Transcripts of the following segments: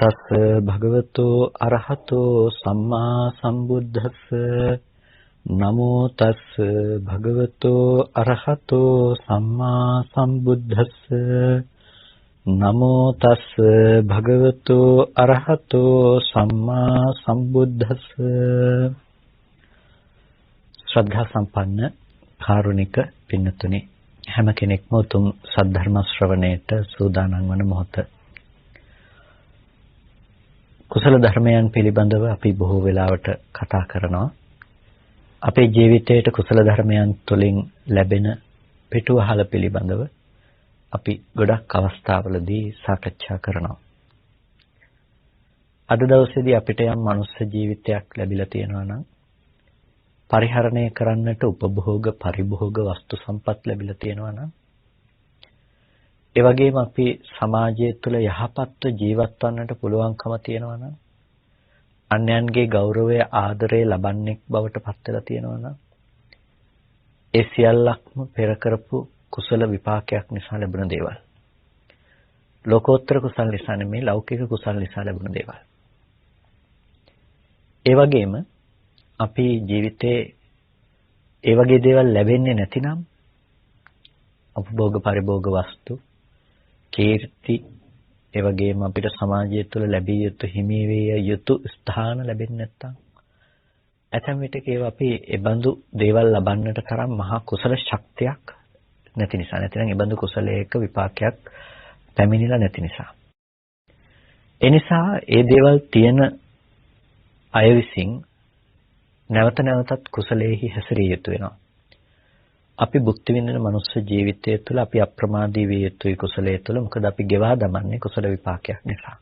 තස් භගවතු අරහතෝ සම්මා සම්බුද්දස්ස නමෝ තස් භගවතු අරහතෝ සම්මා සම්බුද්දස්ස නමෝ තස් භගවතු අරහතෝ සම්මා සම්බුද්දස්ස. ශ්‍රද්ධා සම්පන්න කාරුණික පින්නතුනි, හැම කෙනෙක්ම උතුම් සද්ධර්ම ශ්‍රවණයට සූදානම් වන මොහොත. කුසල ධර්මයන් පිළිබඳව අපි බොහෝ වෙලාවට කතා කරනවා. අපේ ජීවිතයට කුසල ධර්මයන් තුළින් ලැබෙන පිටුවහල පිළිබඳව අපි ගොඩක් අවස්ථාවලදී සාකච්ඡා කරනවා. අද දවසේදී අපිට යම් මනුස්ස ජීවිතයක් ලැබිලා තියෙනවා නම් පරිහරණය කරන්නට උපභෝග පරිභෝග වස්තු සම්පත් ලැබිලා තියෙනවා නම් ඒ වගේම අපි සමාජය තුළ යහපත්ව ජීවත් වන්නට පුළුවන්කම තියෙනවා නම් අන්‍යයන්ගේ ගෞරවය ආදරය ලබන්නේ බවට පත් වෙලා තියෙනවා නම් ඒ සියල්ලක්ම පෙර කරපු කුසල විපාකයක් නිසා ලැබුණ දේවල්. ලෝකෝත්තර කුසල නිසා නෙමෙයි, ලෞකික කුසල නිසා ලැබුණ දේවල්. ඒ වගේම අපි ජීවිතේ ඒ වගේ දේවල් ලැබෙන්නේ නැතිනම් උපභෝග පරිභෝග වස්තු, කීර්ති, ඒ වගේම අපිට සමාජය තුළ ලැබිය යුතු හිමි වේ යුතු ස්ථාන ලැබෙන්නේ නැත්නම් ඇතැම් විටක ඒවා අපි ඒබඳු දේවල් ලබන්නට තරම් මහා කුසල ශක්තියක් නැති නිසා, නැතිනම් ඒබඳු කුසලයක විපාකයක් පැමිණිලා නැති නිසා. ඒ නිසා ඒ දේවල් තියෙන අය විසින් නැවත නැවතත් කුසලයේහි හැසිරිය යුතු වෙනවා. අපි භුක්ති විඳින මනුස්ස ජීවිතය තුළ අපි අප්‍රමාදී විය යුතුයි කුසලයේ තුළ. මොකද අපි ගෙවා දමන්නේ කුසල විපාකයක් නිසා.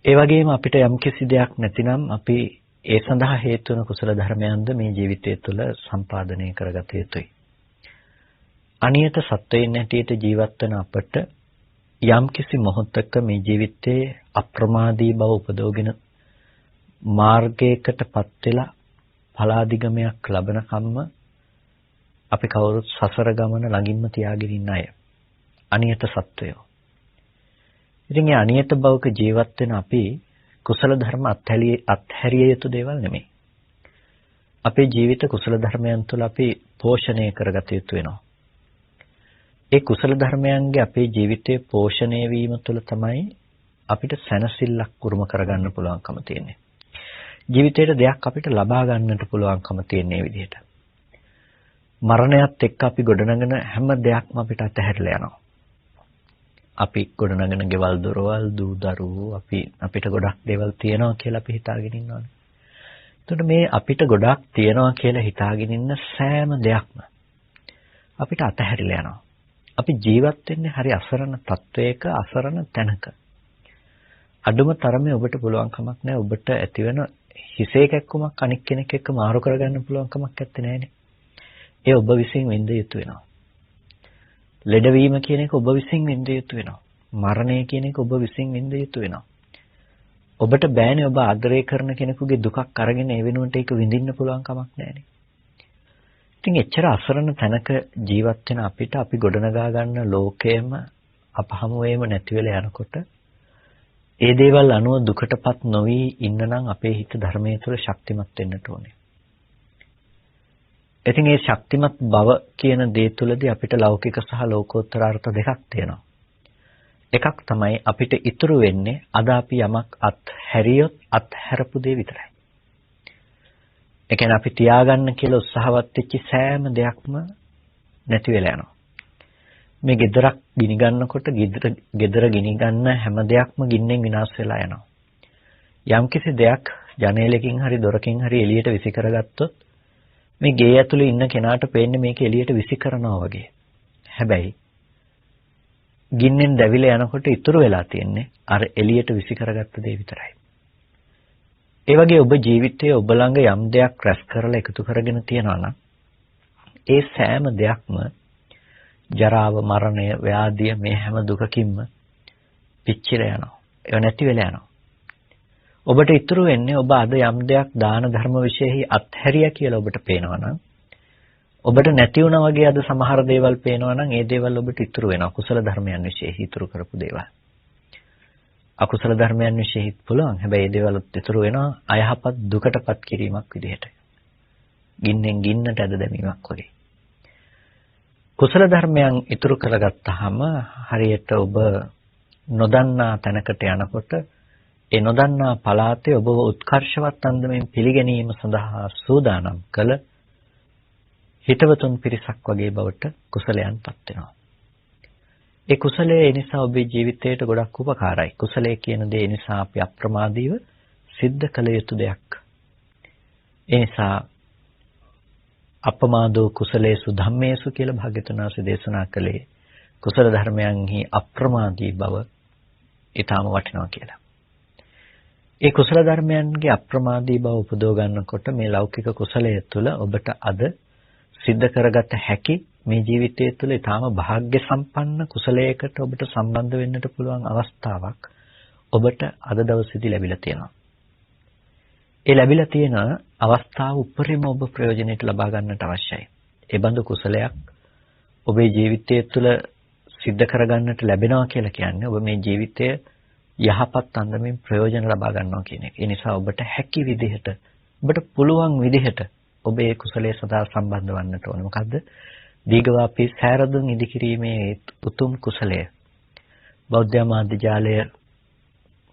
ඒ වගේම අපිට යම්කිසි දෙයක් නැතිනම් අපි ඒ සඳහා හේතු වන කුසල ධර්මයන්ද මේ ජීවිතය තුළ සම්පාදනය කරගත යුතුයි. අනියත සත්වයන් හැටියට ජීවත් වන අපට යම්කිසි මොහොතක මේ ජීවිතයේ අප්‍රමාදී බව උපදවගෙන මාර්ගයකටපත් වෙලා ඵලාදිගමයක් ලබන කම්ම අපි කවුරුත් සසර ගමන ළඟින්ම තියාගෙන ඉන්න අය. අනියත සත්වයෝ. ඉතින් මේ අනියත බවක ජීවත් වෙන අපි කුසල ධර්ම අත්හැරිය යුතු දේවල් නෙමෙයි. අපේ ජීවිත කුසල ධර්මයන් තුළ අපි පෝෂණය කරගත යුතු වෙනවා. ඒ කුසල ධර්මයන්ගේ අපේ ජීවිතයේ පෝෂණය වීම තුළ තමයි අපිට සැනසෙල්ලක් උරුම කරගන්න පුළුවන්කම තියෙන්නේ. ජීවිතේට දෙයක් අපිට ලබා ගන්නට පුළුවන්කම තියෙන මේ විදිහට. මරණයත් එක්ක අපි ගොඩනගෙන හැම දෙයක්ම අපිට අතහැරලා යනවා. අපි ගොඩනගෙන ගෙවල් දොරවල් දූ දරුවෝ අපිට ගොඩක් දේවල් තියෙනවා කියලා අපි හිතාගෙන ඉන්නවානේ. එතකොට මේ අපිට ගොඩක් තියෙනවා කියලා හිතාගෙන ඉන්න සෑම දෙයක්ම අපිට අතහැරලා යනවා. අපි ජීවත් වෙන්නේ හරි අසරණ තත්වයක, අසරණ තැනක. අඩුම තරමේ ඔබට පුළුවන් කමක් නැහැ ඔබට ඇතිවෙන හිසේ කැක්කුමක් අනික් කෙනෙක් එක්ක මාරු කරගන්න පුළුවන් කමක් නැත්තේ නෑනේ. ඒ ඔබ විසින් වෙන්න යුතු වෙනවා. ලෙඩවීම කියන එක ඔබ විසින් වෙන්න යුතු වෙනවා. මරණය කියන එක ඔබ විසින් වෙන්න යුතු වෙනවා. ඔබට බෑනේ ඔබ ආදරය කරන කෙනෙකුගේ දුකක් අරගෙන ඒ වෙනුවට ඒක විඳින්න පුළුවන් කමක් නෑනේ. ඉතින් එච්චර අසරණ තැනක ජීවත් වෙන අපිට අපි ගොඩනගා ගන්න ලෝකයේම අපහමුවේම නැති වෙලා යනකොට ඒ දේවල් අනුව දුකටපත් නොවි ඉන්න නම් අපේ හිත ධර්මයේ තුල ශක්තිමත් වෙන්නට ඕනේ. ඉතින් මේ ශක්තිමත් බව කියන දේ තුලදී අපිට ලෞකික සහ ලෝකෝත්තර අර්ථ දෙකක් තියෙනවා. එකක් තමයි අපිට ඉතුරු වෙන්නේ අද අපි යමක් අත්හැරියොත් අත්හැරපු දේ විතරයි. ඒ කියන්නේ අපි තියාගන්න කියලා උත්සාහවත් වෙච්ච සෑම දෙයක්ම නැති වෙලා යනවා. මේ ගෙදරක් ගිනි ගන්නකොට ගෙදර ගිනි ගන්න හැම දෙයක්ම ගින්නෙන් විනාශ වෙලා යනවා. යම්කිසි දෙයක් ජනේලකින් හරි දොරකින් හරි එළියට විසි කරගත්තොත් මේ ගේ ඇතුලේ ඉන්න කෙනාට පේන්නේ මේක එළියට විසි කරනවා වගේ. හැබැයි ගින්නෙන් දැවිලා යනකොට ඉතුරු වෙලා තියෙන්නේ අර එළියට විසි කරගත්ත දේ විතරයි. ඒ වගේ ඔබ ජීවිතයේ ඔබ ළඟ යම් දෙයක් රැස් කරලා එකතු කරගෙන තියනවා නම් ඒ සෑම දෙයක්ම ජරාව, මරණය, ව්‍යාධිය මේ හැම දුකකින්ම පිච්චිලා යනවා. ඒව නැති වෙලා යනවා. ඔබට ඉතුරු වෙන්නේ ඔබ අද යම් දෙයක් දාන ධර්ම විශේෂයි අත්හැරියා කියලා ඔබට පේනවා නම් ඔබට නැති වුණා වගේ අද සමහර දේවල් පේනවා නම් ඒ දේවල් ඔබට ඉතුරු වෙනවා කුසල ධර්මයන් විශේෂයි ඉතුරු කරපු දේවල්. අකුසල ධර්මයන් විශේෂිත පුළුවන්. හැබැයි ඒ දේවල් ඉතුරු වෙනවා අයහපත් දුකටපත් කිරීමක් විදිහට. ගින්නෙන් ගින්නට ඇද දැමීමක් වගේ. කුසල ධර්මයන් ඉතුරු කරගත්තාම හරියට ඔබ නොදන්නා තැනකට යනකොට ඒ නොදන්නා පළාතේ ඔබව උත්කර්ෂවත් අන්දමින් පිළිගැනීම සඳහා සූදානම් කළ හිතවතුන් පිරිසක් වගේ බවට කුසලයන්පත් වෙනවා. ඒ කුසලයේ ඒ නිසා ඔබේ ජීවිතයට ගොඩක් උපකාරයි. කුසලයේ කියන දේ නිසා අපි අප්‍රමාදීව සිද්ධ කළ යුතු දෙයක්. ඒ නිසා අපමාදෝ කුසලේසු ධම්මේසු කියලා භාග්‍යවතුන් වහන්සේ දේශනා කළේ කුසල ධර්මයන්හි අප්‍රමාදී බව ඊටාම වටිනවා කියලා. ඒ කුසල ධර්මයන්ගේ අප්‍රමාදී බව උපදව ගන්නකොට මේ ලෞකික කුසලයේ තුල ඔබට අද සිද්ධ කරගත හැකි මේ ජීවිතය තුළ ඊටාම වාග්ය සම්පන්න කුසලයකට ඔබට සම්බන්ධ වෙන්නට පුළුවන් අවස්ථාවක් ඔබට අද දවසේදී ලැබිලා තියෙනවා. ඒ ලැබිලා තියෙන අවස්ථාව උපරිම ඔබ ප්‍රයෝජනෙට ලබා ගන්නට අවශ්‍යයි. ඒ බඳු කුසලයක් ඔබේ ජීවිතය තුළ සිද්ධ කරගන්නට ලැබෙනවා කියලා කියන්නේ ඔබ මේ ජීවිතය යහපත් අන්දමින් ප්‍රයෝජන ලබා ගන්නවා කියන එක. ඒ නිසා ඔබට හැකි විදිහට ඔබට පුළුවන් විදිහට ඔබ ඒ කුසලයේ සදා සම්බන්ධ වන්නට ඕනේ. මොකද්ද? දීඝවාපී සෑරදුන් ඉදිකිරීමේ උතුම් කුසලය. බෞද්ධ මාධ්‍ය ජාලය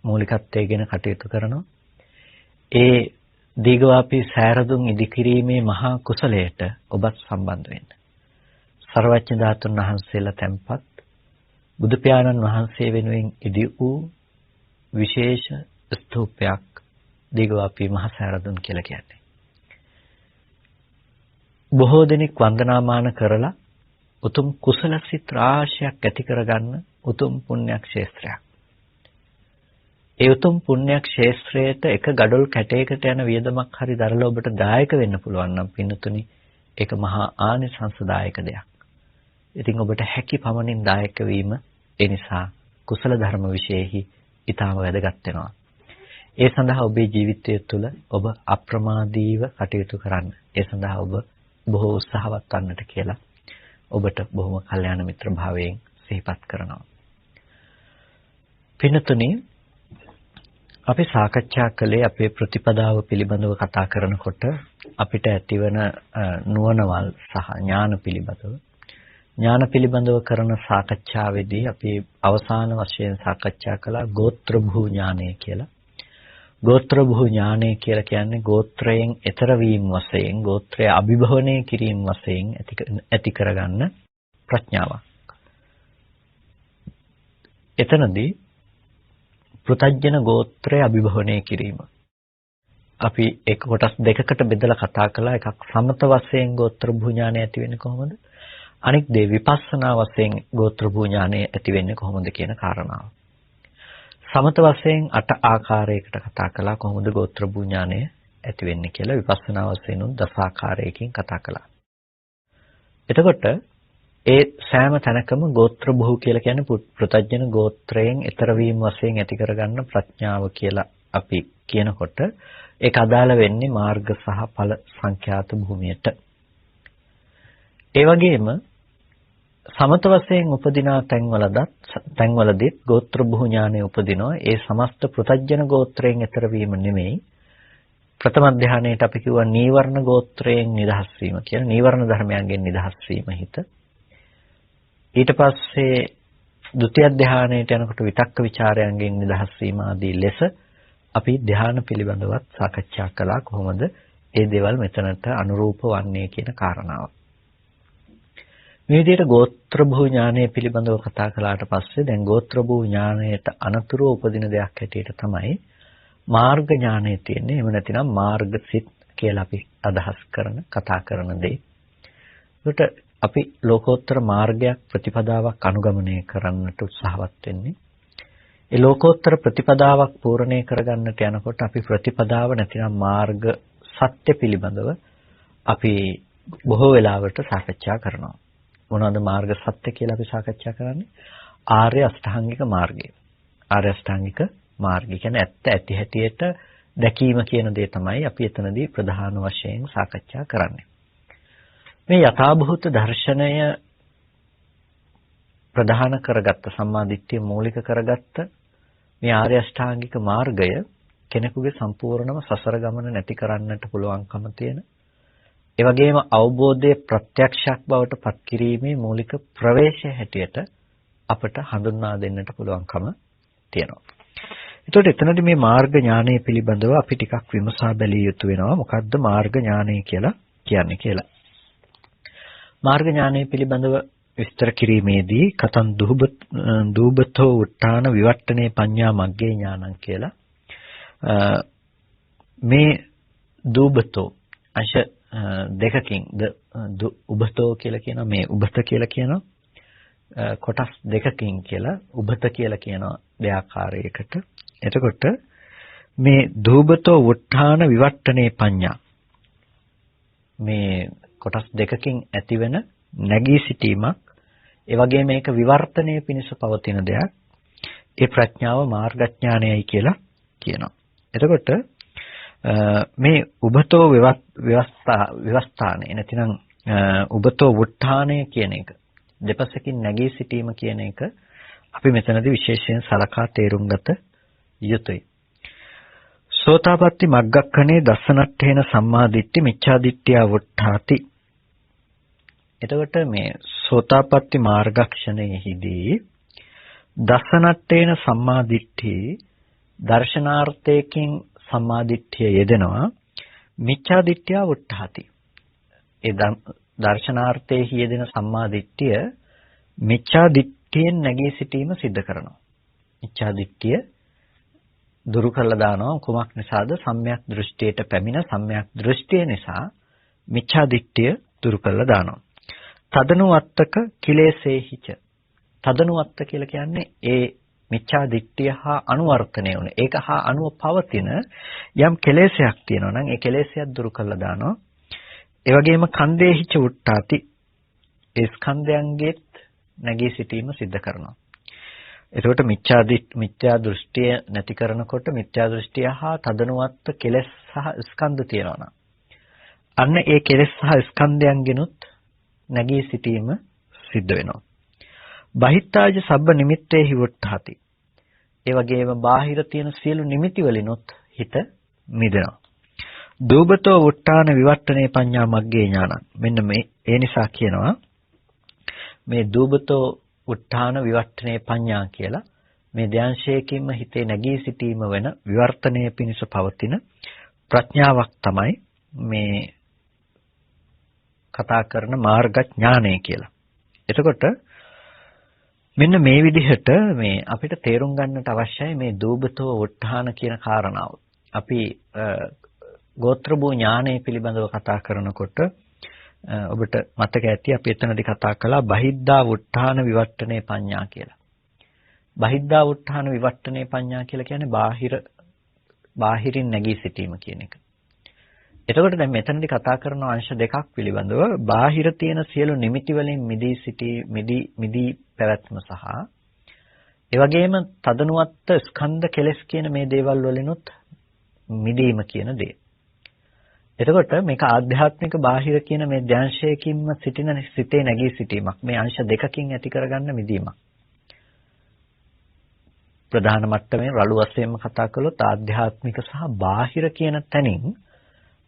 මූලිකත්වයෙන් කටයුතු කරනවා. ඒ දීඝවාපී සෑරදුන් ඉදිකිරීමේ මහා කුසලයට ඔබත් සම්බන්ධ වෙන්න. සර්වඥ ධාතුන් වහන්සේලා තැන්පත් බුදු පියාණන් වහන්සේ වෙනුවෙන් ඉදි වූ විශේෂ ස්තූපයක් දීඝවාපී මහා සෑරදුන් කියලා කියන්නේ. බොහෝ දෙනෙක් වන්දනාමාන කරලා උතුම් කුසල සිත් රාශියක් ඇති කරගන්න උතුම් පුණ්‍යක් ක්ෂේත්‍රයක්. ඒ උතුම් පුණ්‍යක් ක්ෂේත්‍රයට එක gadol කැටයකට යන වියදමක් හරි දරලා ඔබට දායක වෙන්න පුළුවන් නම් පින්නතුනි ඒක මහා ආනිසංසදායක දෙයක්. ඉතින් ඔබට හැකි පමණින් දායක වීම ඒ නිසා කුසල ධර්ම විශේෂෙහි ඊටම වැදගත් වෙනවා. ඒ සඳහා ඔබේ ජීවිතය තුළ ඔබ අප්‍රමාදීව කටයුතු කරන්න. ඒ සඳහා ඔබ බොහෝ උත්සාහවත් වන්නට කියලා ඔබට බොහොම කල්යාණ මිත්‍ර භාවයෙන් සිහිපත් කරනවා. පින්නතුනි අපි සාකච්ඡා කළේ අපේ ප්‍රතිපදාව පිළිබඳව කතා කරනකොට අපිට ඇතිවන නුවණවල් සහ ඥාන පිළිබඳව කරන සාකච්ඡාවේදී අපි අවසාන වශයෙන් සාකච්ඡා කළා ගෝත්‍ර භූ ඥානය කියලා. ගෝත්‍ර භූ ඥානය කියලා කියන්නේ ගෝත්‍රයෙන් එතර වීම වශයෙන් ගෝත්‍රය අභිභවනය කිරීම වශයෙන් ඇති කරගන්න ප්‍රඥාවක්. එතනදී පෘථග්ජන ගෝත්‍රය අභිභවනය කිරීම. අපි ඒක කොටස් දෙකකට බෙදලා කතා කළා. එකක් සමත වශයෙන් ගෝත්‍ර භූ ඥානය ඇති වෙන්නේ කොහොමද? අනෙක් දේ විපස්සනා වශයෙන් ගෝත්‍ර භූ ඥානය ඇති වෙන්නේ කොහොමද කියන කාරණාව. සමත වශයෙන් 8 ආකාරයකට කතා කළා කොහොමද ගෝත්‍ර භූ ඥානය ඇති වෙන්නේ කියලා. විපස්සනා වශයෙන් උන් 10 ආකාරයකින් කතා කළා. එතකොට ඒ සෑම තැනකම ගෝත්‍ර භූ කියලා කියන්නේ පෘථග්ජන ගෝත්‍රයෙන් ඈතර වීම වශයෙන් ඇති කරගන්න ප්‍රඥාව කියලා අපි කියනකොට ඒක අදාළ වෙන්නේ මාර්ග සහ ඵල සංඛ්‍යාත භූමියට. ඒ වගේම සමත වශයෙන් උපදිනා තැන්වලදී ගෝත්‍ර භූ ඥානය උපදිනවා. ඒ සමස්ත පෘථග්ජන ගෝත්‍රයෙන් ඈතර වීම නෙමෙයි. ප්‍රථම ධානයේට අපි කිව්වා නීවරණ ගෝත්‍රයෙන් නිදහස් වීම කියලා. නීවරණ ධර්මයන්ගෙන් නිදහස් වීම හිත. ඊට පස්සේ ဒုတိ ය ධානයේට යනකොට විතක්ක ਵਿਚාරයන්ගෙන් නිදහස් වීම ආදී ලෙස අපි ධාන පිළිබඳවත් සාකච්ඡා කළා. කොහොමද ඒ දේවල් මෙතනට අනුරූප වන්නේ කියන කාරණාව. මේ විදිහට ගෝත්‍ර භූ ඥානය පිළිබඳව කතා කළාට පස්සේ දැන් ගෝත්‍ර භූ ඥානයට අනතුරුව උපදින දෙයක් හැටියට තමයි මාර්ග ඥානය තියෙන්නේ. එහෙම නැතිනම් මාර්ග සිත් කියලා අපි අදහස් කරන කතා කරන දේ. ඒකට අපි ලෝකෝත්තර මාර්ගයක් ප්‍රතිපදාවක් අනුගමනය කරන්නට උත්සාහවත් වෙන්නේ. ඒ ලෝකෝත්තර ප්‍රතිපදාවක් පූර්ණේ කරගන්නට යනකොට අපි ප්‍රතිපදාව නැතිනම් මාර්ග සත්‍ය පිළිබඳව අපි බොහෝ වෙලාවට සාකච්ඡා කරනවා. මොනවද මාර්ග සත්‍ය කියලා අපි සාකච්ඡා කරන්නේ? ආර්ය අෂ්ටාංගික මාර්ගය. ආර්ය අෂ්ටාංගික මාර්ගය කියන්නේ ඇත්ත ඇති හැටියට දැකීම කියන දේ තමයි අපි එතනදී ප්‍රධාන වශයෙන් සාකච්ඡා කරන්නේ. මේ යථාභූත දර්ශනය ප්‍රධාන කරගත්ත සම්මාදිට්ඨිය මූලික කරගත්ත මේ ආර්ය අෂ්ටාංගික මාර්ගය කෙනෙකුගේ සම්පූර්ණම සසර ගමන නැති කරන්නට පුළුවන්කම තියෙන. ඒ වගේම අවබෝධයේ ප්‍රත්‍යක්ෂයක් බවට පත් කිරීමේ මූලික ප්‍රවේශය හැටියට අපට හඳුන්වා දෙන්නට පුළුවන්කම තියෙනවා. එතකොට එතනදී මේ මාර්ග ඥානය පිළිබඳව අපි ටිකක් විමසා බැලිය යුතු වෙනවා. මොකද්ද මාර්ග ඥානය කියලා කියන්නේ කියලා. මාර්ග ඥානය පිළිබඳව විස්තර කිරීමේදී කතං දූබතෝ උත්තාන විවට්ටනේ පඤ්ඤා මග්ගේ ඥානං කියලා මේ දූබතෝ අංශ දෙකකින් උබතෝ කියලා කියනවා, මේ උබත කියලා කියනවා, කොටස් දෙකකින් කියලා උබත කියලා කියනවා දෙආකාරයකට. එතකොට මේ දූබතෝ උත්තාන විවට්ටනේ පඤ්ඤා, මේ කොටස් දෙකකින් ඇතිවෙන නැගී සිටීමක්, ඒ වගේම මේක විවර්තනයේ පිණිස පවතින දෙයක්. ඒ ප්‍රඥාව මාර්ගඥානයයි කියලා කියනවා. එතකොට මේ උබතෝ විවස්ථානේ නැතිනම් උබතෝ වුට්ඨානය කියන එක, දෙපසකින් නැගී සිටීම කියන එක අපි මෙතනදී විශේෂයෙන් සලකා තේරුම් ගත යුතුයි. සෝතාපට්ටි මග්ගක්ඛනේ දස්සනට්ඨේන සම්මාදිට්ඨි මිච්ඡාදිට්ඨිය වුට්ඨාති. එතකොට මේ සෝතාපට්ටි මාර්ගක්ෂණයෙහිදී දස්සනට්ඨේන සම්මාදිට්ඨි දර්ශනාර්ථයෙන් සම්මාදිට්ඨිය යෙදෙනවා. මිච්ඡාදිට්ඨිය වුට්ඨාති. ඒ දර්ශනාර්ථයේ යෙදෙන සම්මාදිට්ඨිය මිච්ඡාදිට්ඨියෙන් නැගී සිටීම සිද්ධ කරනවා. මිච්ඡාදිට්ඨිය දුරු කරලා දානවා. කුමක් නිසාද? සම්‍යක් දෘෂ්ටියට පැමිණ සම්‍යක් දෘෂ්ටිය නිසා මිච්ඡාදිට්ඨිය දුරු කරලා දානවා. තදනුවත්තක කිලේසේහිච. තදනුවත්ත කියලා කියන්නේ ඒ මිච්ඡාදිට්ඨිය හා අනුවර්තනය වුණ, ඒක හා අනුව පවතින යම් කෙලෙසයක් තියෙනවා නම් ඒ කෙලෙසයක් දුරු කරලා දානවා. ඒ වගේම කන්දේහිච උට්ටාති. ඒ ස්කන්ධයන්ගෙත් නැගී සිටීම සිද්ධ කරනවා. එතකොට මිත්‍යා දෘෂ්ටිය නැති කරනකොට මිත්‍යා දෘෂ්ටිය හා තදනුවත්ත කෙලෙස් සහ ස්කන්ධ තියෙනවා නම් අන්න ඒ කෙලෙස් සහ ස්කන්ධයන්ගෙනුත් නැගී සිටීම සිද්ධ වෙනවා. බහිත්තාජ සබ්බ නිමිත්තේහි වුට්ඨාති. ඒ වගේම බාහිර තියෙන සියලු නිමිති වලිනුත් හිත මිදෙනවා. දූබතෝ වුට්ඨාන විවට්ටනේ පඤ්ඤා මග්ගේ ඥානං. මෙන්න මේ ඒ නිසා කියනවා මේ දූබතෝ උත්ථාන විවට්ටනේ පඤ්ඤා කියලා මේ ධ්‍යානශයකින්ම හිතේ නැගී සිටීම වෙන විවර්තනයේ පිණිස පවතින ප්‍රඥාවක් තමයි මේ කතා කරන මාර්ගඥානය කියලා. එතකොට මෙන්න මේ විදිහට මේ අපිට තේරුම් ගන්නට අවශ්‍යයි මේ දූබතෝ උත්ථාන කියන කාරණාව. අපි ගෝත්‍රභූ ඥානය පිළිබඳව කතා කරනකොට ඔබට මතක ඇති අපි එතනදී කතා කළා බහිද්ධා උත්ථාන විවට්ටනේ පඤ්ඤා කියලා. බහිද්ධා උත්ථාන විවට්ටනේ පඤ්ඤා කියලා කියන්නේ බාහිරින් නැගී සිටීම කියන එක. එතකොට දැන් මෙතනදී කතා කරන අංශ දෙකක් පිළිබඳව බාහිර තියෙන සියලු නිමිති වලින් මිදී පැවැත්ම සහ ඒ වගේම තදනුවත්ත ස්කන්ධ කෙලස් කියන මේ දේවල් වලිනුත් මිදීම කියන දේ. එතකොට මේක ආධ්‍යාත්මික බාහිර කියන මේ ධ්‍යානශයකින්ම සිටින සිතේ නැගී සිටීමක්. මේ අංශ දෙකකින් ඇති කරගන්න මිදීමක්. ප්‍රධාන මට්ටමේ රළු වශයෙන්ම කතා කළොත් ආධ්‍යාත්මික සහ බාහිර කියන තැනින්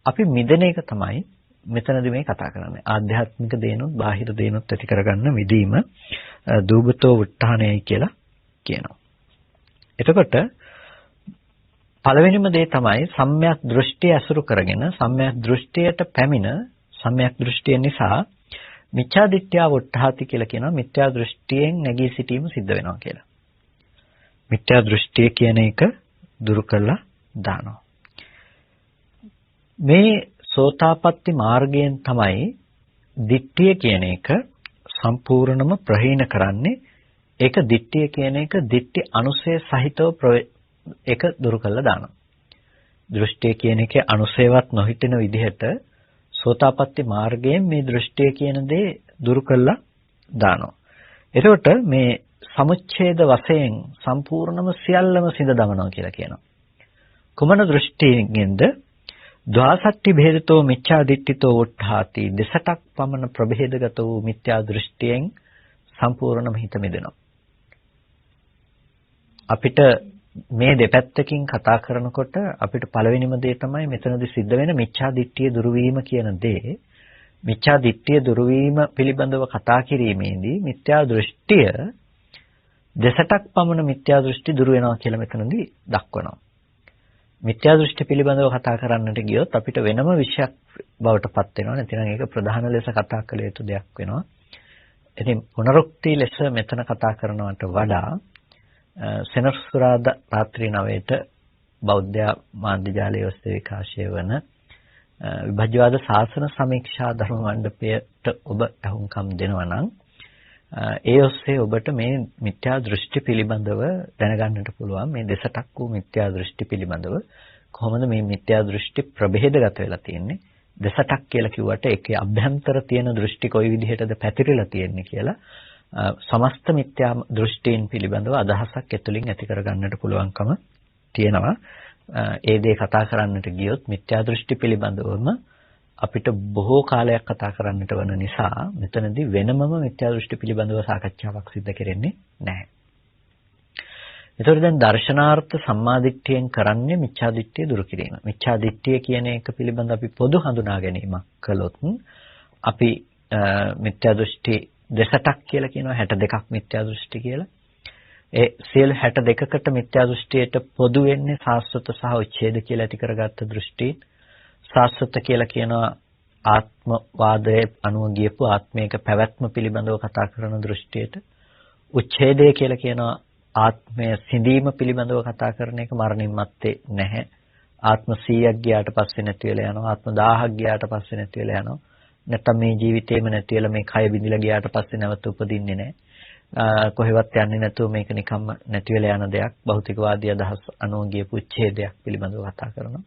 අපි මිදෙන එක තමයි මෙතනදී මේ කතා කරන්නේ. ආධ්‍යාත්මික දේනොත් බාහිර දේනොත් ඇති කරගන්න මිදීම දූබතෝ උත්ථානයයි කියලා කියනවා. එතකොට පළවෙනිම දේ තමයි සම්‍යක් දෘෂ්ටිය අසුරු කරගෙන සම්‍යක් දෘෂ්ටියට පැමිණ සම්‍යක් දෘෂ්ටිය නිසා මිච්ඡා දිට්ඨිය වොට්ඨාති කියලා කියනවා. මිත්‍යා දෘෂ්ටියෙන් නැගී සිටීම සිද්ධ වෙනවා කියලා. මිත්‍යා දෘෂ්ටිය කියන එක දුරු කරලා දානවා. මේ සෝතාපට්ටි මාර්ගයෙන් තමයි දිට්ඨිය කියන එක සම්පූර්ණම ප්‍රහීන කරන්නේ. ඒක දිට්ඨිය කියන එක දිට්ඨි අනුසය සහිතව ඒක දුරු කරලා දානවා. දෘෂ්ටිය කියන එකේ අනුසයවත් නොහිටින විදිහට සෝතාපට්ටි මාර්ගයෙන් මේ දෘෂ්ටිය කියන දේ දුරු කරලා දානවා. එතකොට මේ සමුච්ඡේද වශයෙන් සම්පූර්ණම සියල්ලම සිඳ දමනවා කියලා කියනවා. කුමන දෘෂ්ටියෙන්ද? ද්වාසට්ටි භේදතෝ මිච්ඡා දිට්ඨිතෝ උට්ඨාති. දෙසටක් පමණ ප්‍රභේදගත වූ මිත්‍යා දෘෂ්ටියෙන් සම්පූර්ණම හිත මිදෙනවා. අපිට මේ දෙපැත්තකින් කතා කරනකොට අපිට පළවෙනිම දේ තමයි මෙතනදී සිද්ධ වෙන මිච්ඡා දිට්ඨිය දුරු වීම කියන දේ. මිච්ඡා දිට්ඨිය දුරු වීම පිළිබඳව කතා කිරීමේදී මිත්‍යා දෘෂ්ටිය දෙසටක් පමණ මිත්‍යා දෘෂ්ටි දුරු වෙනවා කියලා මෙතනදී දක්වනවා. මිත්‍යා දෘෂ්ටි පිළිබඳව කතා කරන්නට ගියොත් අපිට වෙනම විෂයක් බවට පත් වෙනවා. නැතිනම් ඒක ප්‍රධාන ලෙස කතා කළ යුතු දෙයක් වෙනවා. ඉතින් පුනරුක්ති ලෙස මෙතන කතා කරනවට වඩා සෙනසුරාදා රාත්‍රී 9ට බෞද්ධ මාධ්‍ය ජාලයේ ඔස්සේ විකාශය වන විභජ්‍යවාද ශාසන සමීක්ෂා ධර්ම මණ්ඩපයට ඔබ අහුම්කම් දෙනවා නම් ඒ ඔස්සේ ඔබට මේ මිත්‍යා දෘෂ්ටි පිළිබඳව දැනගන්නට පුළුවන්. මේ දෙසටක් වූ මිත්‍යා දෘෂ්ටි පිළිබඳව කොහොමද මේ මිත්‍යා දෘෂ්ටි ප්‍රභේදගත වෙලා තියෙන්නේ. දෙසටක් කියලා කිව්වට ඒකේ අභ්‍යන්තර තියෙන දෘෂ්ටි කොයි විදිහටද පැතිරිලා තියෙන්නේ කියලා සමස්ත මිත්‍යා දෘෂ්ටීන් පිළිබඳව අදහසක් ඇතුලින් ඇති කරගන්නට පුළුවන්කම තියෙනවා. ඒ දේ කතා කරන්නට ගියොත් මිත්‍යා දෘෂ්ටි පිළිබඳවම අපිට බොහෝ කාලයක් කතා කරන්නට වන නිසා මෙතනදී වෙනමම මිත්‍යා දෘෂ්ටි පිළිබඳව සාකච්ඡාවක් සිදු කරන්නේ නැහැ. ඒතකොට දැන් දර්ශනාර්ථ සම්මාදිට්ඨියෙන් කරන්නේ මිච්ඡා දිට්ඨිය දුරු කිරීම. මිච්ඡා දිට්ඨිය කියන එක පිළිබඳ අපි පොදු හඳුනා ගැනීමක් කළොත් අපි මිත්‍යා දෘෂ්ටි දෙසටක් කියලා කියනවා 62ක් මිත්‍යා දෘෂ්ටි කියලා. ඒ සියලු 62කට මිත්‍යා දෘෂ්ටියට පොදු වෙන්නේ සාස්වත සහ උච්ඡේද කියලා ඇති කරගත්ත දෘෂ්ටි. සාස්වත කියලා කියනවා ආත්මවාදයේ අනුව ගියපු ආත්මයක පැවැත්ම පිළිබඳව කතා කරන දෘෂ්ටියට. උච්ඡේදය කියලා කියනවා ආත්මය සිඳීම පිළිබඳව කතා කරන එක මරණින් මත්තේ නැහැ. ආත්ම 100ක් ගියාට පස්සේ නැති වෙලා යනවා. ආත්ම 1000ක් ගියාට පස්සේ නැති වෙලා යනවා. නැත්නම් මේ ජීවිතේම නැති වෙලා මේ කය බිඳිලා ගියාට පස්සේ නැවත උපදින්නේ නැහැ. කොහෙවත් යන්නේ නැතුව මේක නිකම්ම නැති වෙලා යන දෙයක්. භෞතිකවාදී අදහස් අනුව ගියපු උච්ඡේදයක් පිළිබඳව කතා කරනවා.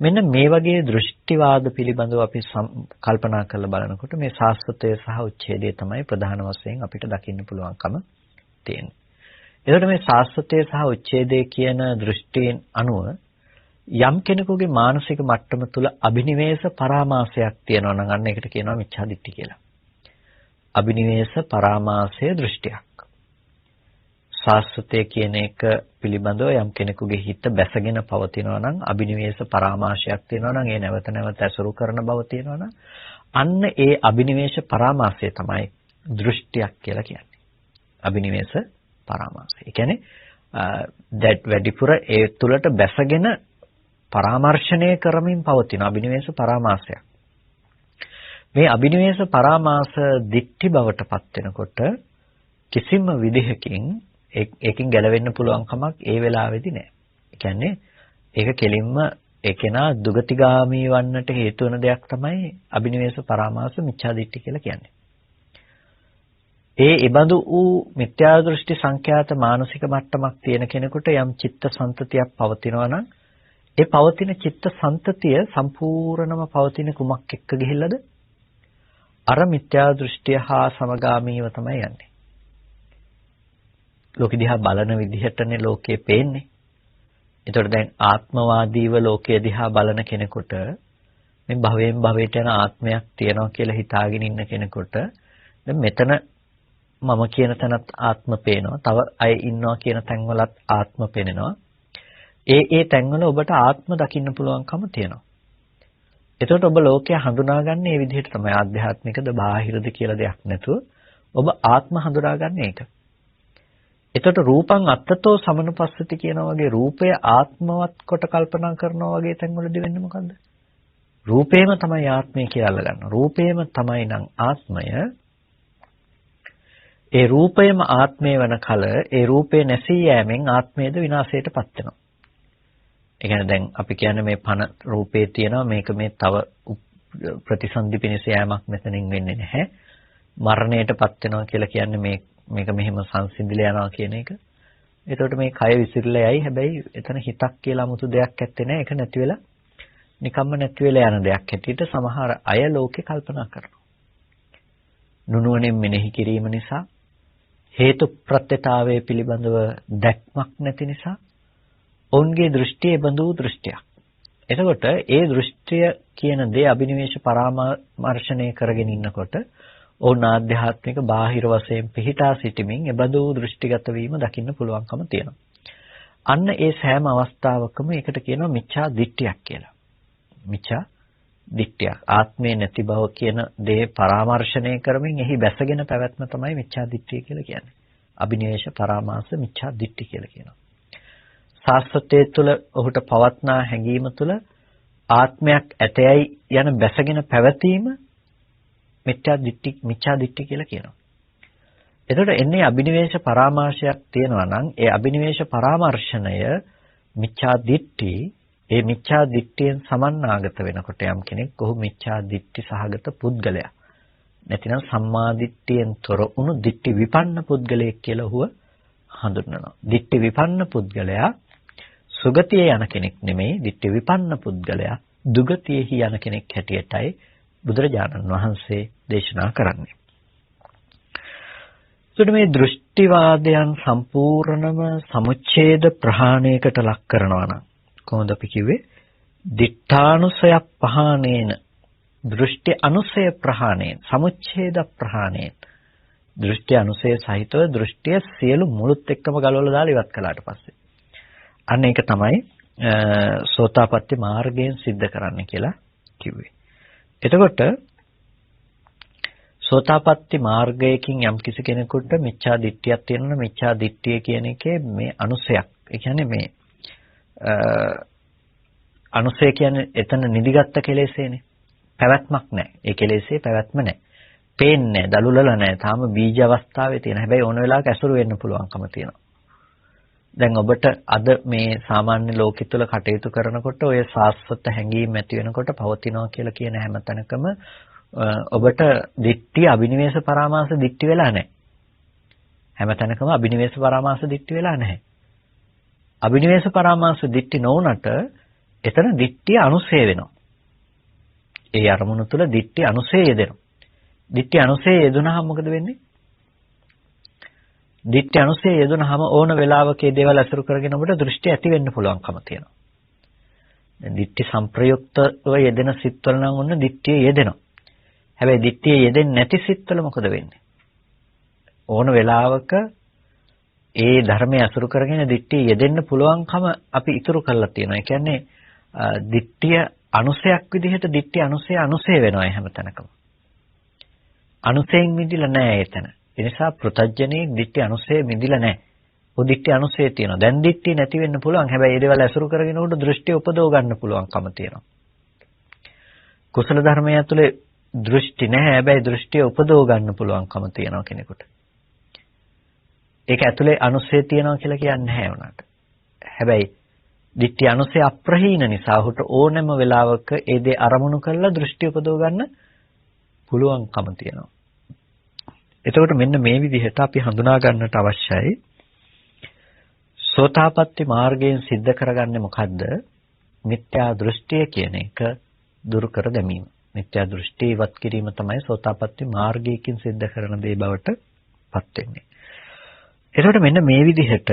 මෙන්න මේ වගේ දෘෂ්ටිවාද පිළිබඳව අපි කල්පනා කරලා බලනකොට මේ සාස්වතය සහ උච්ඡේදය තමයි ප්‍රධාන වශයෙන් අපිට දකින්න පුළුවන්කම තියෙන්නේ. එතකොට මේ සාස්වතය සහ උච්ඡේදය කියන දෘෂ්ටීන් අනුව යම් කෙනෙකුගේ මානසික මට්ටම තුල අභිනිවේෂ පරාමාසයක් තියෙනවා නම් අන්න ඒකට කියනවා මිච්ඡා දිට්ඨිය කියලා. අභිනිවේෂ පරාමාසය දෘෂ්ටියක්. සාස්වතය කියන එක පිළිබඳව යම් කෙනෙකුගේ හිත බැසගෙන පවතිනවා නම් අභිනිවේෂ පරාමාශයක් තියෙනවා නම් ඒ නැවත නැවත ඇසුරු කරන බව තියෙනවා නම් අන්න ඒ අභිනිවේෂ පරාමාසය තමයි දෘෂ්ටියක් කියලා කියන්නේ. අභිනිවේෂ පරාමාසය. ඒ කියන්නේ that වැඩිපුර ඒ තුලට බැසගෙන පරාමර්ශණය කරමින් පවතින අභිනිවේෂ පරාමාසයක්. මේ අභිනිවේෂ පරාමාස දික්ටි බවට පත් වෙනකොට කිසිම විදිහකින් ඒකෙන් ගැලවෙන්න පුළුවන් කමක් ඒ වෙලාවේදී නැහැ. ඒ කියන්නේ ඒක කෙලින්ම ඒකේනා දුගතිගාමී වන්නට හේතු වෙන දෙයක් තමයි අභිනිවේෂ පරාමාස මිච්ඡා දිට්ඨි කියලා කියන්නේ. ඒ ඉබඳු වූ මිත්‍යා දෘෂ්ටි සංඛ්‍යාත මානසික මට්ටමක් තියෙන කෙනෙකුට යම් චිත්ත සන්තතියක් පවතිනවා නම් ඒ පවතින චිත්ත සන්තතිය සම්පූර්ණම පවතින කුමක් එක්ක ගිහිල්ලාද? අර මිත්‍යා දෘෂ්ටිය හා සමගාමීව තමයි යන්නේ. ලෝකෙ දිහා බලන විදිහටනේ ලෝකේ පේන්නේ. ඒතකොට දැන් ආත්මවාදීව ලෝකය දිහා බලන කෙනෙකුට මේ භවයෙන් භවයට යන ආත්මයක් තියෙනවා කියලා හිතාගෙන ඉන්න කෙනෙකුට දැන් මෙතන මම කියන තැනත් ආත්ම පේනවා. තව අය ඉන්නවා කියන තැන්වලත් ආත්ම පේනවා. ඒ තැන්වල ඔබට ආත්ම දකින්න පුළුවන්කම තියෙනවා. එතකොට ඔබ ලෝකය හඳුනාගන්නේ මේ විදිහට තමයි. ආධ්‍යාත්මිකද බාහිරද කියලා දෙයක් නැතුව ඔබ ආත්ම හඳුනාගන්නේ ඒක. එතකොට රූපං අත්තතෝ සමනුපස්සති කියන වගේ රූපය ආත්මවත් කොට කල්පනා කරනවා වගේ තැන්වලදී වෙන්නේ මොකද්ද? රූපේම තමයි ආත්මය කියලා අල්ලගන්නවා. රූපේම තමයි නම් ආත්මය. ඒ රූපයම ආත්මය වෙන කල ඒ රූපේ නැසී යෑමෙන් ආත්මයද විනාශයටපත් වෙනවා. ඒ කියන්නේ දැන් අපි කියන්නේ මේ පන රූපේ තියෙනවා මේක මේ තව ප්‍රතිසන්දි පිණිස යෑමක් මෙතනින් වෙන්නේ නැහැ. මරණයටපත් වෙනවා කියලා කියන්නේ මේක මෙහෙම සංසිඳිලා යනවා කියන එක. එතකොට මේ කය විසිරලා යයි. හැබැයි එතන හිතක් කියලා 아무තු දෙයක් ඇත්තේ නැහැ. ඒක නැති වෙලා නිකම්ම නැති වෙලා යන දෙයක් හැටියට සමහර අය ලෝකේ කල්පනා කරනවා. නුනුවණින් මෙනෙහි කිරීම නිසා හේතු ප්‍රත්‍යතාවයේ පිළිබඳව දැක්මක් නැති නිසා ඔවුන්ගේ දෘෂ්ටිය බඳු දෘෂ්ටියක්. එතකොට ඒ දෘෂ්ටිය කියන දේ අභිනිවේෂ පරාමර්ශණය කරගෙන ඉන්නකොට ඔවුන් ආධ්‍යාත්මික බාහිර වශයෙන් පිහිටා සිටීමෙන් ඒ බඳු දෘෂ්ටිගත වීම දකින්න පුළුවන්කම තියෙනවා. අන්න ඒ සෑම අවස්ථාවකම ඒකට කියනවා මිච්ඡා දිට්ඨියක් කියලා. මිච්ඡා දිට්ඨියක්. ආත්මේ නැති බව කියන දේ පරාමර්ශණය කරමින් එහි බැසගෙන පැවැත්ම තමයි මිච්ඡා දිට්ඨිය කියලා කියන්නේ. අබිනිවේෂ පරාමාස මිච්ඡා දිට්ඨි කියලා කියනවා. සාස්වතයේ තුල ඔහුට පවත්නා හැඟීම තුල ආත්මයක් ඇතැයි යන බැසගෙන පැවතීම මිච්ඡා දිට්ඨි කියලා කියනවා. එතකොට එන්නේ අබිනිවේෂ පරාමාශයක් තියෙනවා නම් ඒ අබිනිවේෂ පරාමර්ශණය මිච්ඡා දිට්ඨි ඒ මිච්ඡා දිට්ඨියෙන් සමන්නාගත වෙනකොට යම් කෙනෙක් ඔහු මිච්ඡා දිට්ඨි සහගත පුද්ගලයා. නැතිනම් සම්මා දිට්ඨියෙන් තොර වුණු දිට්ඨි විපන්න පුද්ගලයෙක් කියලා ඔහුව හඳුන්වනවා. දිට්ඨි විපන්න පුද්ගලයා සුගතියේ යන කෙනෙක් නෙමෙයි. දිට්ඨි විපන්න පුද්ගලයා දුගතියෙහි යන කෙනෙක් හැටියටයි බුදුරජාණන් වහන්සේ දේශනා කරන්නේ. එතකොට මේ දෘෂ්ටිවාදයන් සම්පූර්ණම සමුච්ඡේද ප්‍රහාණයකට ලක් කරනවා නම් කොහොමද අපි කිව්වේ? දිඨානුසය පහානේන දෘෂ්ටි අනුසය ප්‍රහාණයෙන් සමුච්ඡේද ප්‍රහාණයෙන් දෘෂ්ටි අනුසය සහිතව දෘෂ්ටිය සියලු මුළුත් එක්කම ගලවලා දාලා ඉවත් කළාට පස්සේ අන්න ඒක තමයි සෝතාපට්ටි මාර්ගයෙන් සිද්ධ කරන්න කියලා කිව්වේ. එතකොට සෝතාපට්ටි මාර්ගයකින් යම් කිසි කෙනෙකුට මිච්ඡා දිට්ඨියක් තියෙනවා. මිච්ඡා දිට්ඨිය කියන එකේ මේ අනුසයක්. ඒ කියන්නේ මේ අනුසය කියන්නේ එතන නිදිගත්ත කෙලෙසේනේ. පැවැත්මක් නැහැ. ඒ කෙලෙසේ පැවැත්ම නැහැ. පේන්නේ නැහැ, දලුලලා නැහැ. තාම බීජ අවස්ථාවේ තියෙන. හැබැයි ඕන වෙලාවක ඇසුරු වෙන්න පුළුවන්කම තියෙනවා. දැන් ඔබට අද මේ සාමාන්‍ය ලෝකෙ තුල කටයුතු කරනකොට ඔය සාස්වත හැඟීම් ඇති වෙනකොට පවතිනවා කියලා කියන හැම තැනකම ඔබට දිට්ඨි අබිනිවේෂ පරාමාස දිට්ඨි වෙලා නැහැ. හැම තැනකම අබිනිවේෂ පරාමාස දිට්ඨි වෙලා නැහැ. අබිනිවේෂ පරාමාස දිට්ඨි නොවුනට එතන දිට්ඨිය අනුසය වෙනවා. ඒ අරමුණු තුල දිට්ඨි අනුසය යෙදෙනවා. දිට්ඨි අනුසය යෙදුනහම මොකද වෙන්නේ? දිට්ඨි අනුසය යෙදුනහම ඕන වෙලාවක ඒ දේවල් අසුරු කරගෙන ඔබට දෘෂ්ටි ඇති වෙන්න පුළුවන්කම තියෙනවා. දැන් දිට්ඨි සංප්‍රයුක්තව යෙදෙන සිත්වල නම් ඔන්න දිට්ඨිය යෙදෙනවා. හැබැයි දිට්ඨිය යෙදෙන්නේ නැති සිත්වල මොකද වෙන්නේ? ඕන වෙලාවක ඒ ධර්මයේ අසුරු කරගෙන දිට්ඨිය යෙදෙන්න පුළුවන්කම අපි ඉතුරු කරලා තියෙනවා. ඒ කියන්නේ දිට්ඨිය අනුසයක් විදිහට දිට්ඨිය අනුසය වෙනවා හැමතැනකම. අනුසයෙන් මිදිලා නැහැ එතන. ඒ නිසා පෘථජ්ජනේ දිට්ඨි අනුසය මිදිලා නැහැ. ඔය දිට්ඨි අනුසය තියෙනවා. දැන් දිට්ඨිය නැති වෙන්න පුළුවන්. හැබැයි ඒ දේවල් අසුරු කරගෙන උඩ දෘෂ්ටි උපදව ගන්න පුළුවන්කම තියෙනවා. කුසල ධර්මය ඇතුලේ දෘෂ්ටි නැහැ. හැබැයි දෘෂ්ටිය උපදව ගන්න පුළුවන්කම තියෙනවා කෙනෙකුට. ඒක ඇතුලේ අනුසය තියෙනවා කියලා කියන්නේ නැහැ උනාට. හැබැයි දිට්ඨි අනුසය අප්‍රහීන නිසා ඔහුට ඕනෑම වෙලාවක ඒ දේ අරමුණු කරලා දෘෂ්ටි උපදව ගන්න පුළුවන්කම තියෙනවා. එතකොට මෙන්න මේ විදිහට අපි හඳුනා ගන්නට අවශ්‍යයි. සෝතාපට්ටි මාර්ගයෙන් සිද්ධ කරගන්නේ මොකද්ද? මිත්‍යා දෘෂ්ටිය කියන එක දුරු කර දැමීම. මිත්‍යා දෘෂ්ටි ඉවත් කිරීම තමයි සෝතාපට්ටි මාර්ගයෙන් සිද්ධ කරන දේ බවට පත් වෙන්නේ. එතකොට මෙන්න මේ විදිහට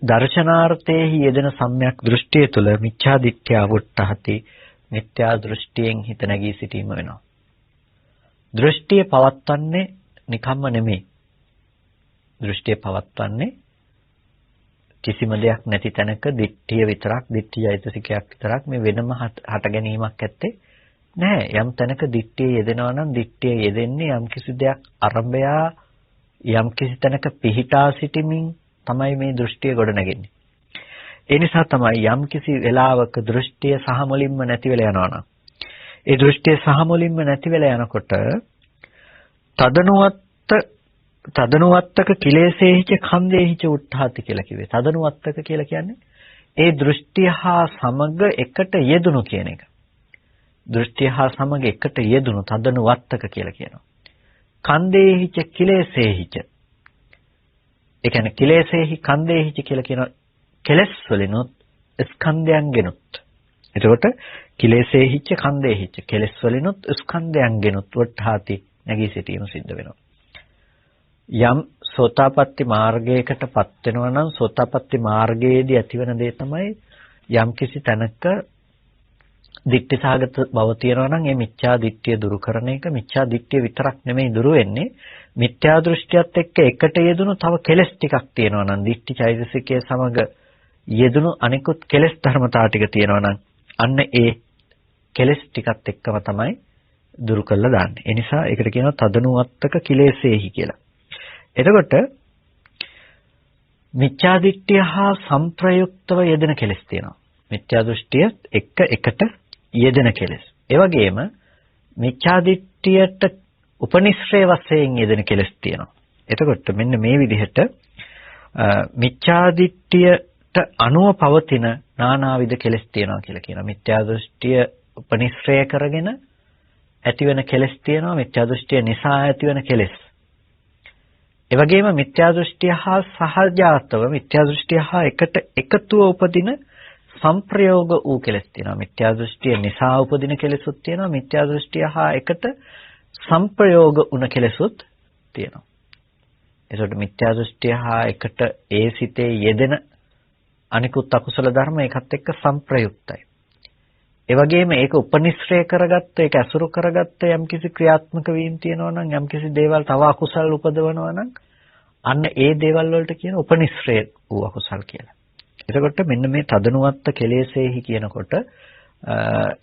දර්ශනාර්ථයේ යෙදෙන සම්‍යක් දෘෂ්ටිය තුළ මිච්ඡා දිට්ඨිය වුට්ටහති මිත්‍යා දෘෂ්ටියෙන් හිත නැගී සිටීම වෙනවා. දෘෂ්ටිය පවත්වන්නේ නිකම්ම නෙමෙයි. දෘෂ්ටිය පවත්වන්නේ කිසිම දෙයක් නැති තැනක දිට්ඨිය විතරක්, දිට්ඨියයිතසිකයක් විතරක් මේ වෙනම හට ගැනීමක් ඇත්තේ නැහැ. යම් තැනක දිට්ඨිය යෙදෙනවා නම් දිට්ඨිය යෙදෙන්නේ යම් කිසි දෙයක් අරඹයා යම් කිසි තැනක පිහිටා සිටීමෙන් තමයි මේ දෘෂ්ටිය ගොඩනගන්නේ. ඒ නිසා තමයි යම් කිසි වෙලාවක දෘෂ්ටිය සහ මුලින්ම නැති වෙලා යනවා නම් ඒ දෘෂ්ටිය සහ මුලින්ම නැති වෙලා යනකොට තදනුවත්තක කිලේශේහිච ඛන්දේහිච උට්ඨාති කියලා කිව්වේ. තදනුවත්තක කියලා කියන්නේ ඒ දෘෂ්ටිය හා සමග එකට යෙදුණු කියන එක. දෘෂ්ටිය හා සමග එකට යෙදුණු තදනුවත්තක කියලා කියනවා. ඛන්දේහිච කිලේශේහිච. ඒ කියන්නේ කිලේශේහි ඛන්දේහිච කියලා කියන කෙලස් වලිනුත් ස්කන්ධයන්ගෙනුත්. එතකොට කිලේශේහිච ඛන්දේහිච කෙලස් වලිනුත් ස්කන්ධයන්ගෙනුත් වට්ඨාති නැගී සිටීම සිද්ධ වෙනවා. යම් සෝතාපට්ටි මාර්ගයකටපත් වෙනවා නම් සෝතාපට්ටි මාර්ගයේදී ඇතිවන දේ තමයි යම් කිසි තැනක දිට්ඨි සහගත බව තියෙනවා නම් ඒ මිච්ඡා දිට්ඨිය දුරු කරන එක මිච්ඡා දිට්ඨිය විතරක් නෙමෙයි දුරු වෙන්නේ මිත්‍යා දෘෂ්ටියත් එක්ක එකට යෙදුණු තව කෙලෙස් ටිකක් තියෙනවා නම් දිට්ඨි චෛතසිකයේ සමග යෙදුණු අනිකුත් කෙලෙස් ධර්මතා ටික තියෙනවා නම් අන්න ඒ කෙලෙස් ටිකත් එක්කම තමයි දුරු කරලා දාන්නේ. ඒ නිසා ඒකට කියනවා තදනුවත්තක කිලේශේහි කියලා. එතකොට මිත්‍යා දිට්ඨිය හා සංප්‍රයුක්තව යෙදෙන කෙලෙස් තියෙනවා. මිත්‍යා දෘෂ්ටිය එකට යෙදෙන කෙලෙස්. ඒ වගේම මිත්‍යා දිට්ඨියට උපනිශ්‍රේ වශයෙන් යෙදෙන කෙලෙස් තියෙනවා. එතකොට මෙන්න මේ විදිහට මිත්‍යා දිට්ඨියට අනුව පවතින නානාවිද කෙලෙස් තියෙනවා කියලා කියනවා. මිත්‍යා දෘෂ්ටිය උපනිශ්‍රය කරගෙන ඇතිවෙන කෙලෙස් තියෙනවා. මිත්‍යා දෘෂ්ටිය නිසා ඇතිවෙන කෙලෙස්. ඒ වගේම මිත්‍යා දෘෂ්ටිය හා සහජාතව මිත්‍යා දෘෂ්ටිය හා එකට එකතුව උපදින සංප්‍රයෝග වූ කෙලෙස් තියෙනවා. මිත්‍යා දෘෂ්ටිය නිසා උපදින කෙලෙසුත් තියෙනවා. මිත්‍යා දෘෂ්ටිය හා එකට සංප්‍රයෝග වුණ කෙලෙසුත් තියෙනවා. ඒකට මිත්‍යා දෘෂ්ටිය හා එකට ඒ සිතේ යෙදෙන අනිකුත් අකුසල ධර්ම ඒකත් එක්ක සංප්‍රයුක්තයි. ඒ වගේම ඒක උපනිශ්‍රය කරගත්ත, ඒක අසුරු කරගත්ත යම්කිසි ක්‍රියාත්මක වීම තියෙනවා නම් යම්කිසි දේවල් තව අකුසල් උපදවනවා නම් අන්න ඒ දේවල් වලට කියන උපනිශ්‍රය වූ අකුසල් කියලා. එතකොට මෙන්න මේ තදනුවත්ත කෙලෙසේහි කියනකොට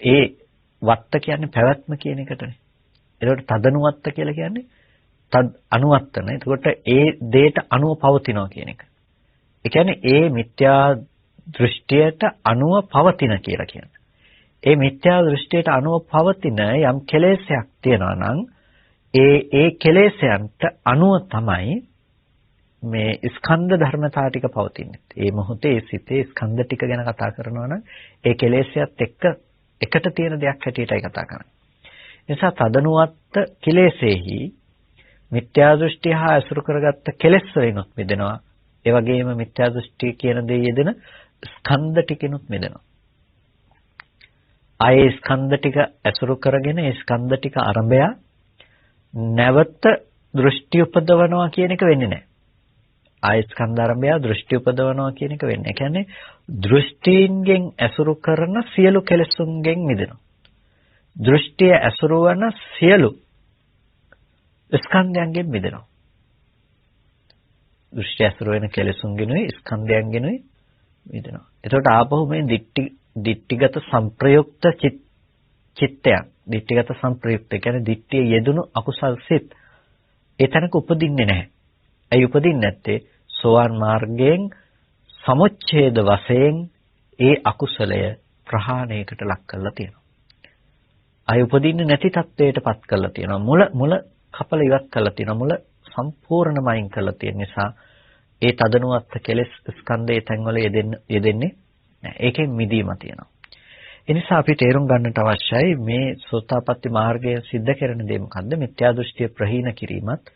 ඒ වත්ත කියන්නේ පැවැත්ම කියන එකටනේ. එතකොට තදනුවත්ත කියලා කියන්නේ තද් අනුවත්තන. එතකොට ඒ දේට අනුව පවතිනවා කියන එක. ඒ කියන්නේ ඒ මිත්‍යා දෘෂ්ටියට අනුව පවතින කියලා කියන්නේ. ඒ මිත්‍යා දෘෂ්ටියට අනුව පවතින යම් කෙලෙසයක් තියෙනවා නම් ඒ කෙලෙසයන්ට අනුව තමයි මේ ස්කන්ධ ධර්මතා ටික පවතින්නේ. ඒ මොහොතේ සිතේ ස්කන්ධ ටික ගැන කතා කරනවා නම් ඒ කෙලෙසයත් එක්ක එකට තියෙන දෙයක් හැටියටයි කතා කරන්නේ. නිසා තදනුවත්ත කෙලෙසෙහි මිත්‍යා දෘෂ්ටිය හා අසුරු කරගත්ත කෙලෙස් වලිනුත් මිදෙනවා. ඒ වගේම මිත්‍යා දෘෂ්ටිය කියන දේ යෙදෙන ස්කන්ධ ටිකිනුත් මිදෙනවා. ආයේ ස්කන්ධ ටික අසුරු කරගෙන ඒ ස්කන්ධ ටික අරඹය නැවත දෘෂ්ටි උපදවනවා කියන එක වෙන්නේ නැහැ. ආයේ ස්කන්ධ අරඹය දෘෂ්ටි උපදවනවා කියන එක වෙන්නේ. ඒ කියන්නේ දෘෂ්ටීන්ගෙන් අසුරු කරන සියලු කෙලෙසුන්ගෙන් මිදෙනවා. දෘෂ්ටිය අසුරු වන සියලු ස්කන්ධයන්ගෙන් මිදෙනවා. දෘෂ්ටි අසුරු වෙන කෙලෙසුන්ගෙනුයි ස්කන්ධයන්ගෙනුයි මිදෙනවා. එතකොට ආපහු මේ දිට්ඨිගත සංප්‍රයුක්ත චිත්තයන් දිට්ඨිගත සංප්‍රයුක්ත කියන්නේ දිට්ඨිය යෙදුණු අකුසල් සිත් එතනක උපදින්නේ නැහැ. ඇයි උපදින්නේ නැත්තේ? සෝවාන් මාර්ගයෙන් සමුච්ඡේද වශයෙන් ඒ අකුසලය ප්‍රහාණයකට ලක් කරලා තියෙනවා. අය උපදින්නේ නැති තත්වයකටපත් කරලා තියෙනවා. මුල කපල ඉවත් කරලා තියෙනවා. මුල සම්පූර්ණම අයින් කරලා තියෙන නිසා ඒ තදනුවත්ත කෙලෙස් ස්කන්ධයේ තැන්වල යෙදෙන්නේ ඒකෙන් මිදීම තියෙනවා. ඒ නිසා අපි තේරුම් ගන්නට අවශ්‍යයි මේ සෝතාපට්ටි මාර්ගයේ සිද්ධ කරන දේ මොකද්ද? මිත්‍යා දෘෂ්ටිය ප්‍රහීන කිරීමත්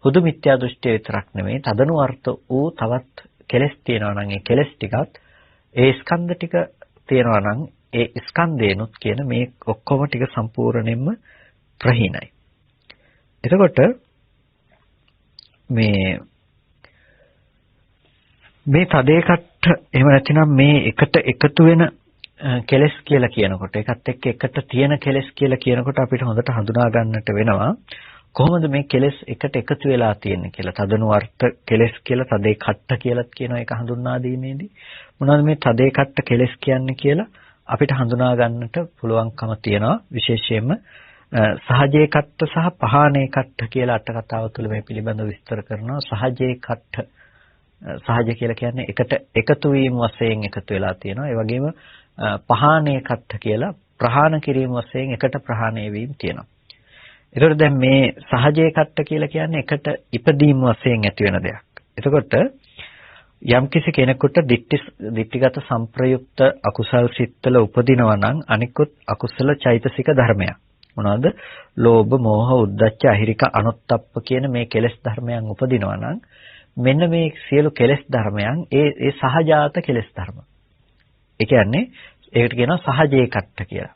හුදු මිත්‍යා දෘෂ්ටිය විතරක් නෙමෙයි තදනුවර්ථ වූ තවත් කෙලෙස් තියෙනවා නම් ඒ කෙලෙස් ටිකත් ඒ ස්කන්ධ ටික තියෙනවා නම් ඒ ස්කන්ධේනොත් කියන මේ ඔක්කොම ටික සම්පූර්ණයෙන්ම ප්‍රහීනයි. එතකොට මේ තදේකට එහෙම නැතිනම් මේ එකට එකතු වෙන කෙලස් කියලා කියනකොට ඒකත් එක්ක එකට තියෙන කෙලස් කියලා කියනකොට අපිට හොඳට හඳුනා ගන්නට වෙනවා කොහොමද මේ කෙලස් එකට එකතු වෙලා තියෙන්නේ කියලා. තදනුවර්ථ කෙලස් කියලා තදේ කට්ට කියලාත් කියනවා ඒක හඳුන්වා දීමේදී. මොනවද මේ තදේ කට්ට කෙලස් කියන්නේ කියලා අපිට හඳුනා ගන්නට පුළුවන්කම තියෙනවා. විශේෂයෙන්ම සහජේ කට්ට සහ පහානේ කට්ට කියලා අට කතාව තුළ මේ පිළිබඳව විස්තර කරනවා. සහජේ කට්ට සහජ කියලා කියන්නේ එකට එකතු වීම වශයෙන් එකතු වෙලා තියෙනවා. ඒ වගේම පහානේ කට්ට කියලා ප්‍රහාණ කිරීම වශයෙන් එකට ප්‍රහාණය වීම තියෙනවා. ඒතකොට දැන් මේ සහජේ කට්ට කියලා කියන්නේ එකට ඉපදීම වශයෙන් ඇති වෙන දෙයක්. එතකොට යම්කිසි කෙනෙකුට දිට්ඨිගත සංප්‍රයුක්ත අකුසල් සිත්වල උපදිනවා නම් අනිකුත් අකුසල චෛතසික ධර්මයක්. මොනවාද? ලෝභ, මෝහ, උද්ධච්ච, අහිරික, අනුත්ප්ප කියන මේ කෙලෙස් ධර්මයන් උපදිනවා නම් මෙන්න මේ සියලු කෙලෙස් ධර්මයන් ඒ සහජාත කෙලෙස් ධර්ම. ඒ කියන්නේ ඒකට කියනවා සහජේ කට්ට කියලා.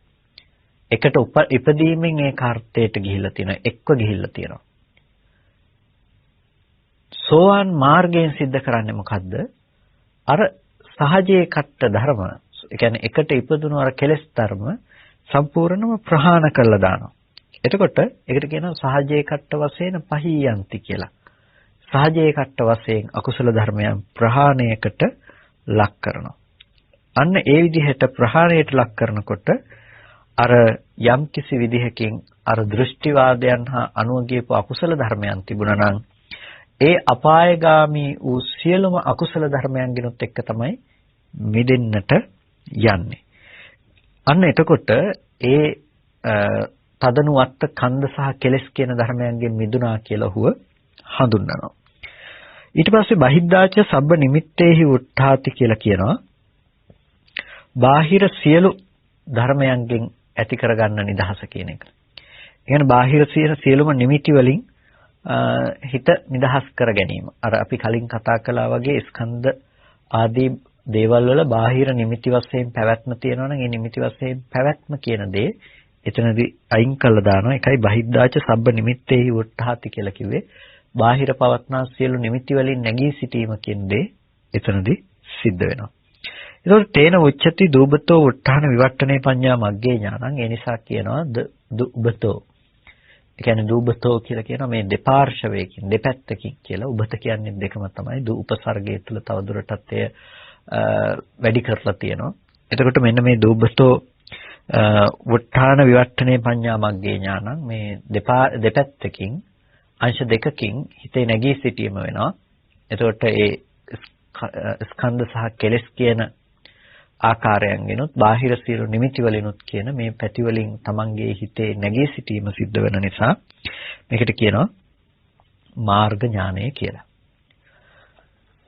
එකට ඉපදීමෙන් ඒ කාර්යයට ගිහිල්ලා තියෙනවා. එක්ව ගිහිල්ලා තියෙනවා. සෝවාන් මාර්ගයෙන් සිද්ධ කරන්නේ මොකද්ද? අර සහජේ කට්ට ධර්ම. ඒ කියන්නේ එකට ඉපදුණු අර කෙලෙස් ධර්ම සම්පූර්ණම ප්‍රහාණ කරලා දානවා. එතකොට ඒකට කියනවා සහජේ කට්ට වශයෙන් පහියන්ති කියලා. සහජේ කට්ට වශයෙන් අකුසල ධර්මයන් ප්‍රහාණයකට ලක් කරනවා. අන්න ඒ විදිහට ප්‍රහාණයට ලක් කරනකොට අර යම් කිසි විදිහකින් අර දෘෂ්ටිවාදයන් හා අනුව ගියපු අකුසල ධර්මයන් තිබුණා නම් ඒ අපායগামী වූ සියලුම අකුසල ධර්මයන්ගෙනුත් එක්ක තමයි මිදෙන්නට යන්නේ. අන්න එතකොට ඒ තදනුවත්ත කන්ද සහ කෙලස් කියන ධර්මයන්ගෙන් මිදුණා කියලා හුව හඳුන්වනවා. ඊට පස්සේ බහිද්ධාච සබ්බ නිමිත්තේහි උත්ථාති කියලා කියනවා. බාහිර සියලු ධර්මයන්ගෙන් ඇති කරගන්න නිදහස කියන එක. ඒ කියන්නේ බාහිර සියලුම නිමිති වලින් හිත නිදහස් කර ගැනීම. අර අපි කලින් කතා කළා වගේ ස්කන්ධ ආදී දේවල් වල බාහිර නිමිති වශයෙන් පැවැත්ම තියෙනවා නම් ඒ නිමිති වශයෙන් පැවැත්ම කියන දේ එතනදී අයින් කළා දානවා. ඒකයි බහිද්ධාච සබ්බ නිමිත්තේහි උත්ථාති කියලා කිව්වේ. බාහිර පවත්නා සියලු නිමිති වලින් නැගී සිටීම කියන දේ එතනදී සිද්ධ වෙනවා. ඒතකොට තේන උච්චති දූබතෝ උත්ථාන විවට්ටනේ පඤ්ඤා මග්ගේ ඥානං. ඒ නිසා කියනවා දුබතෝ. ඒ කියන්නේ දූබතෝ කියලා කියනවා මේ දෙපාර්ශවයකින් දෙපැත්තකින් කියලා. උබත කියන්නේ දෙකම තමයි. දු උපසර්ගය තුල තවදුරටත් එය වැඩි කරලා තියෙනවා. එතකොට මෙන්න මේ දූබතෝ උත්ථාන විවට්ටනේ පඤ්ඤා මග්ගේ ඥානං මේ දෙපැත්තකින් අංශ දෙකකින් හිතේ නැගී සිටීම වෙනවා. එතකොට ඒ ස්කන්ධ සහ කෙලස් කියන ආකාරයන්ගෙනුත් බාහිර සියලු නිමිති වලිනුත් කියන මේ පැති වලින් තමන්ගේ හිතේ නැගී සිටීම සිද්ධ වෙන නිසා මේකට කියනවා මාර්ග ඥානය කියලා.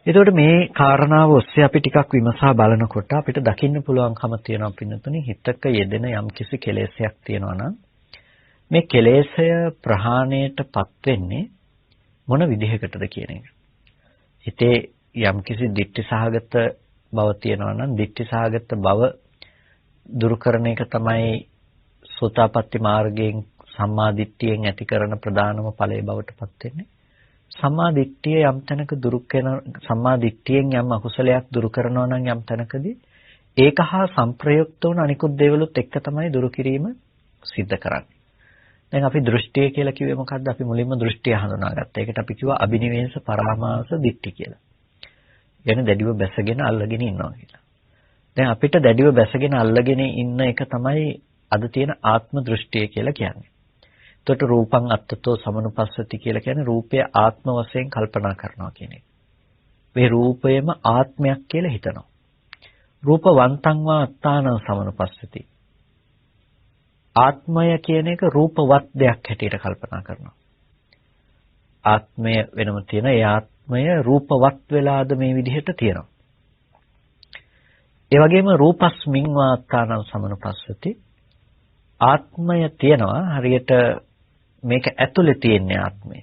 එතකොට මේ කාරණාව ඔස්සේ අපි ටිකක් විමසා බලනකොට අපිට දකින්න පුළුවන්කම තියෙනවා පින්නතුනි හිතක යෙදෙන යම්කිසි කෙලෙසයක් තියෙනවා නම් මේ කෙලෙසය ප්‍රහාණයටපත් වෙන්නේ මොන විදිහකටද කියන එක. හිතේ යම්කිසි ditthi සහගත බව තියෙනවා නම් ditthi සහගත බව දුරු කරන එක තමයි සෝතාපට්ටි මාර්ගයෙන් සම්මා දිට්ඨියෙන් ඇති කරන ප්‍රධානම ඵලයේ බවටපත් වෙන්නේ. සම්මා දිට්ඨිය යම් තැනක දුරු කරන සම්මා දිට්ඨියෙන් යම් අකුසලයක් දුරු කරනවා නම් යම් තැනකදී ඒක හා සංප්‍රයුක්ත වුණ අනිකුත් දේවලුත් එක්ක තමයි දුරු කිරීම සිද්ධ කරන්නේ. දැන් අපි දෘෂ්ටිය කියලා කිව්වේ මොකද්ද? අපි මුලින්ම දෘෂ්ටිය හඳුනාගත්තා. ඒකට අපි කිව්වා අබිනිවේෂ පරාමාස දිට්ඨි කියලා. කියන්නේ දැඩිව බැසගෙන අල්ලගෙන ඉන්නවා කියලා. දැන් අපිට දැඩිව බැසගෙන අල්ලගෙන ඉන්න එක තමයි අද තියෙන ආත්ම දෘෂ්ටිය කියලා කියන්නේ. එතකොට රූපං අත්තතෝ සමනුපස්සති කියලා කියන්නේ රූපය ආත්ම වශයෙන් කල්පනා කරනවා කියන එක. මේ රූපයම ආත්මයක් කියලා හිතනවා. රූපවන්තං වා අත්තානං සමනුපස්සති. ආත්මය කියන එක රූපවත් දෙයක් හැටියට කල්පනා කරනවා. ආත්මය වෙනම තියෙන ඒ ආත්මය රූපවත් වෙලාද මේ විදිහට තියෙනවා. ඒ වගේම රූපස්මින් වාත්තානං සමනුපස්සති. ආත්මය තියෙනවා හරියට මේක ඇතුලේ තියෙන ආත්මය.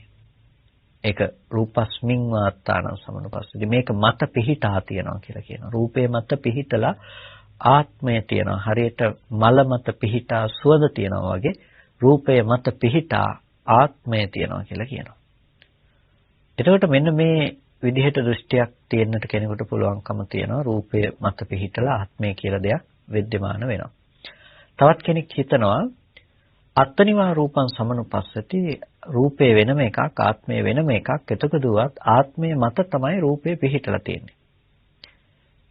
ඒක රූපස්මින් වාත්තානං සමනුපස්සති. මේක මත පිහිටා තියෙනවා කියලා කියනවා. රූපේ මත පිහිටලා ආත්මය තියෙනවා. හරියට මල මත පිහිටා සුවඳ තියෙනවා වගේ රූපය මත පිහිටා ආත්මය තියෙනවා කියලා කියනවා. එතකොට මෙන්න මේ විදිහට දෘෂ්ටියක් තියෙන්නට කෙනෙකුට පුළුවන්කම තියෙනවා රූපය මත පිහිටලා ආත්මය කියලා දෙයක් विद्यमान වෙනවා. තවත් කෙනෙක් හිතනවා අත්තනිවා රූපං සමනුපස්සති රූපේ වෙනම එකක් ආත්මය වෙනම එකක් එතකොටවත් ආත්මය මත තමයි රූපේ පිහිටලා තියෙන්නේ.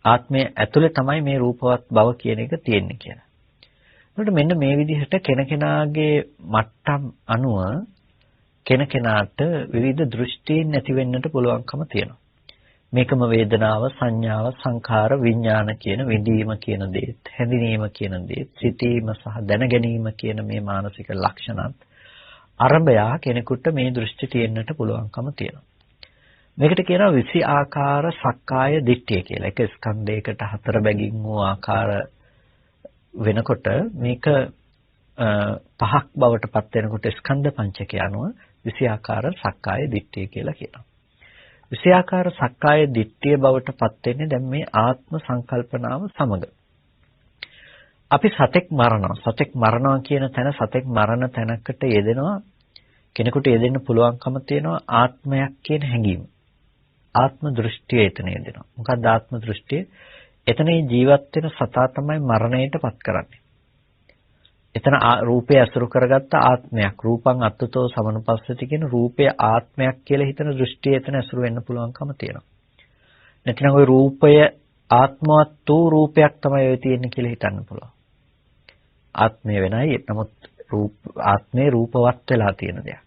ආත්මය ඇතුලේ තමයි මේ රූපවත් බව කියන එක තියෙන්නේ කියලා. ඒකට මෙන්න මේ විදිහට කෙනකෙනාගේ මට්ටම් අනුව කෙනකෙනාට විවිධ දෘෂ්ටීන් ඇති වෙන්නට පුළුවන්කම තියෙනවා. මේකම වේදනාව, සංඥාව, සංඛාර, විඥාන කියන විඳීම කියන දේත්, හැඳිනීම කියන දේත්, සිතීම සහ දැනගැනීම කියන මේ මානසික ලක්ෂණත් අරබයා කෙනෙකුට මේ දෘෂ්ටි තියෙන්නට පුළුවන්කම තියෙනවා. මේකට කියනවා 20 ආකාර සක්කාය දිට්ඨිය කියලා. එක ස්කන්ධයකට හතර බැගින් වූ ආකාර වෙනකොට මේක පහක් බවට පත් වෙනකොට ස්කන්ධ පංචකය අනුව 20 ආකාර සක්කාය දිට්ඨිය කියලා කියනවා. 20 ආකාර සක්කාය දිට්ඨිය බවට පත් වෙන්නේ දැන් මේ ආත්ම සංකල්පනාව සමග. අපි සතෙක් මරනවා කියන තැන සතෙක් මරණ තැනකට යෙදෙනවා කෙනෙකුට යෙදෙන්න පුළුවන්කම තියෙනවා ආත්මයක් කියන හැඟීම. ආත්ම දෘෂ්ටිය එතන යෙදෙනවා. මොකක්ද ආත්ම දෘෂ්ටිය? එතන ජීවත් වෙන සතා තමයි මරණයට පත් කරන්නේ. එතන රූපය අසුරු කරගත්ත ආත්මයක්. රූපං අත්තතෝ සමනුපස්සති කියන රූපය ආත්මයක් කියලා හිතන දෘෂ්ටිය එතන අසුරු වෙන්න පුළුවන්කම තියෙනවා. නැත්නම් ওই රූපය ආත්මවත් වූ රූපයක් තමයි ඔය තියෙන්නේ කියලා හිතන්න පුළුවන්. ආත්මය වෙනයි. නමුත් ආත්මේ රූපවත් වෙලා තියෙන දෙයක්.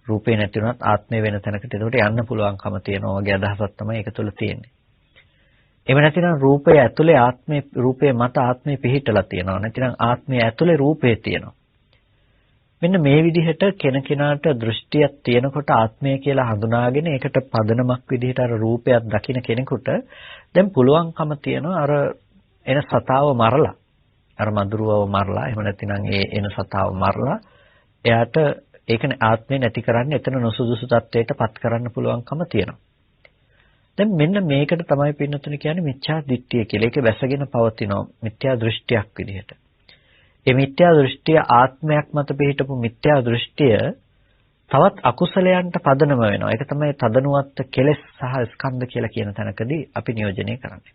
රූපේ නැති වුණත් ආත්මය වෙන තැනකට ඒකට යන්න පුළුවන්කම තියෙනවා වගේ අදහසක් තමයි ඒක තුළ තියෙන්නේ. එහෙම නැතිනම් රූපය ඇතුලේ ආත්මේ රූපේ මත ආත්මේ පිහිටලා තියෙනවා. නැතිනම් ආත්මය ඇතුලේ රූපේ තියෙනවා. මෙන්න මේ විදිහට කෙනකෙනාට දෘෂ්ටියක් තියෙනකොට ආත්මය කියලා හඳුනාගෙන ඒකට පදනමක් විදිහට අර රූපයක් දකින කෙනෙකුට දැන් පුළුවන්කම තියෙනවා අර එන සතාව මරලා අර මදුරුවව මරලා එහෙම නැතිනම් ඒ එන සතාව මරලා එයාට ඒක ආත්මේ නැති කරන්න එතන නොසුදුසු තත්වයට පත් කරන්න පුළුවන්කම තියෙනවා. දැන් මෙන්න මේකට තමයි පින්නතුනි කියන්නේ මිත්‍යා දිට්ඨිය කියලා. ඒක වැසගෙන පවතිනවා මිත්‍යා දෘෂ්ටියක් විදිහට. මේ මිත්‍යා දෘෂ්ටිය ආත්මයක් මත පිහිටපු මිත්‍යා දෘෂ්ටිය තවත් අකුසලයන්ට පදනම වෙනවා. ඒක තමයි තදනුවත් කෙලෙස් සහ ස්කන්ධ කියලා කියන තැනකදී අපි නියෝජනය කරන්නේ.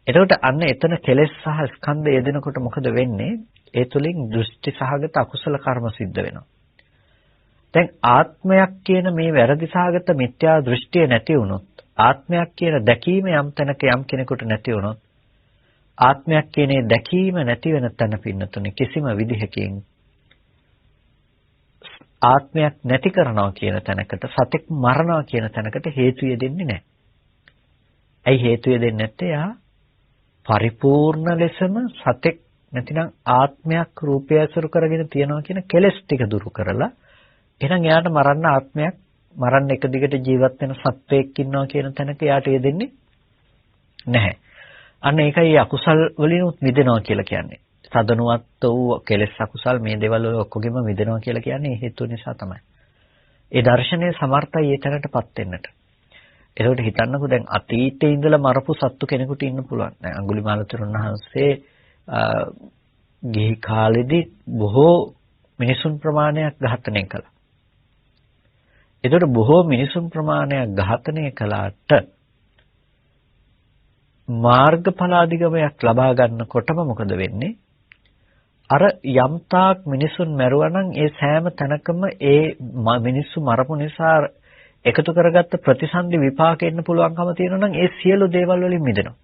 එතකොට අන්න එතන කෙලෙස් සහ ස්කන්ධ යෙදෙනකොට මොකද වෙන්නේ? ඒ තුලින් දෘෂ්ටි සහගත අකුසල කර්ම සිද්ධ වෙනවා. දැන් ආත්මයක් කියන මේ වැරදි සහගත මිත්‍යා දෘෂ්ටිය නැති වුණොත් ආත්මයක් කියන දැකීම යම් තැනක යම් කෙනෙකුට නැති වුණොත් ආත්මයක් කියන දැකීම නැති වෙන තැන පින්නතුනේ කිසිම විදිහකින් ආත්මයක් නැති කරනවා කියන තැනකට සතෙක් මරනවා කියන තැනකට හේතු යෙදෙන්නේ නැහැ. ඇයි හේතු යෙදෙන්නේ නැත්තේ? යා පරිපූර්ණ ලෙසම සතෙක් නැතිනම් ආත්මයක් රූපය අසුරු කරගෙන තියනවා කියන කෙලෙස් ටික දුරු කරලා එහෙනම් එයාට මරන්න ආත්මයක් මරන්න එක දිගට ජීවත් වෙන සත්වයක් ඉන්නවා කියන තැනක එයාට යෙදෙන්නේ නැහැ. අන්න ඒකයි අකුසල් වලින් මිදෙනවා කියලා කියන්නේ. සදනුවත් වූ කෙලෙස් අකුසල් මේ දේවල් වල ඔක්කොගෙම මිදෙනවා කියලා කියන්නේ හේතු නිසා තමයි. ඒ දර්ශනයේ සමර්ථයි ඒ තැනටපත් වෙන්නට. ඒකට හිතන්නකෝ දැන් අතීතයේ ඉඳලා මරපු සත්තු කෙනෙකුට ඉන්න පුළුවන්. දැන් අඟුලිමාල තෙරුන් වහන්සේ ගිහි කාලෙදී බොහෝ මිනිසුන් ප්‍රමාණයක් ඝාතනය කළා. ඒකට බොහෝ මිනිසුන් ප්‍රමාණයක් ඝාතනය කළාට මාර්ගඵල අධිගමයක් ලබා ගන්නකොටම මොකද වෙන්නේ? අර යම්තාක් මිනිසුන් මැරුවා නම් ඒ සෑම තැනකම ඒ මිනිස්සු මරපු නිසා එකතු කරගත්ත ප්‍රතිසන්දි විපාක එන්න පුළුවන්කම තියෙනවා නම් ඒ සියලු දේවල් වලින් මිදෙනවා.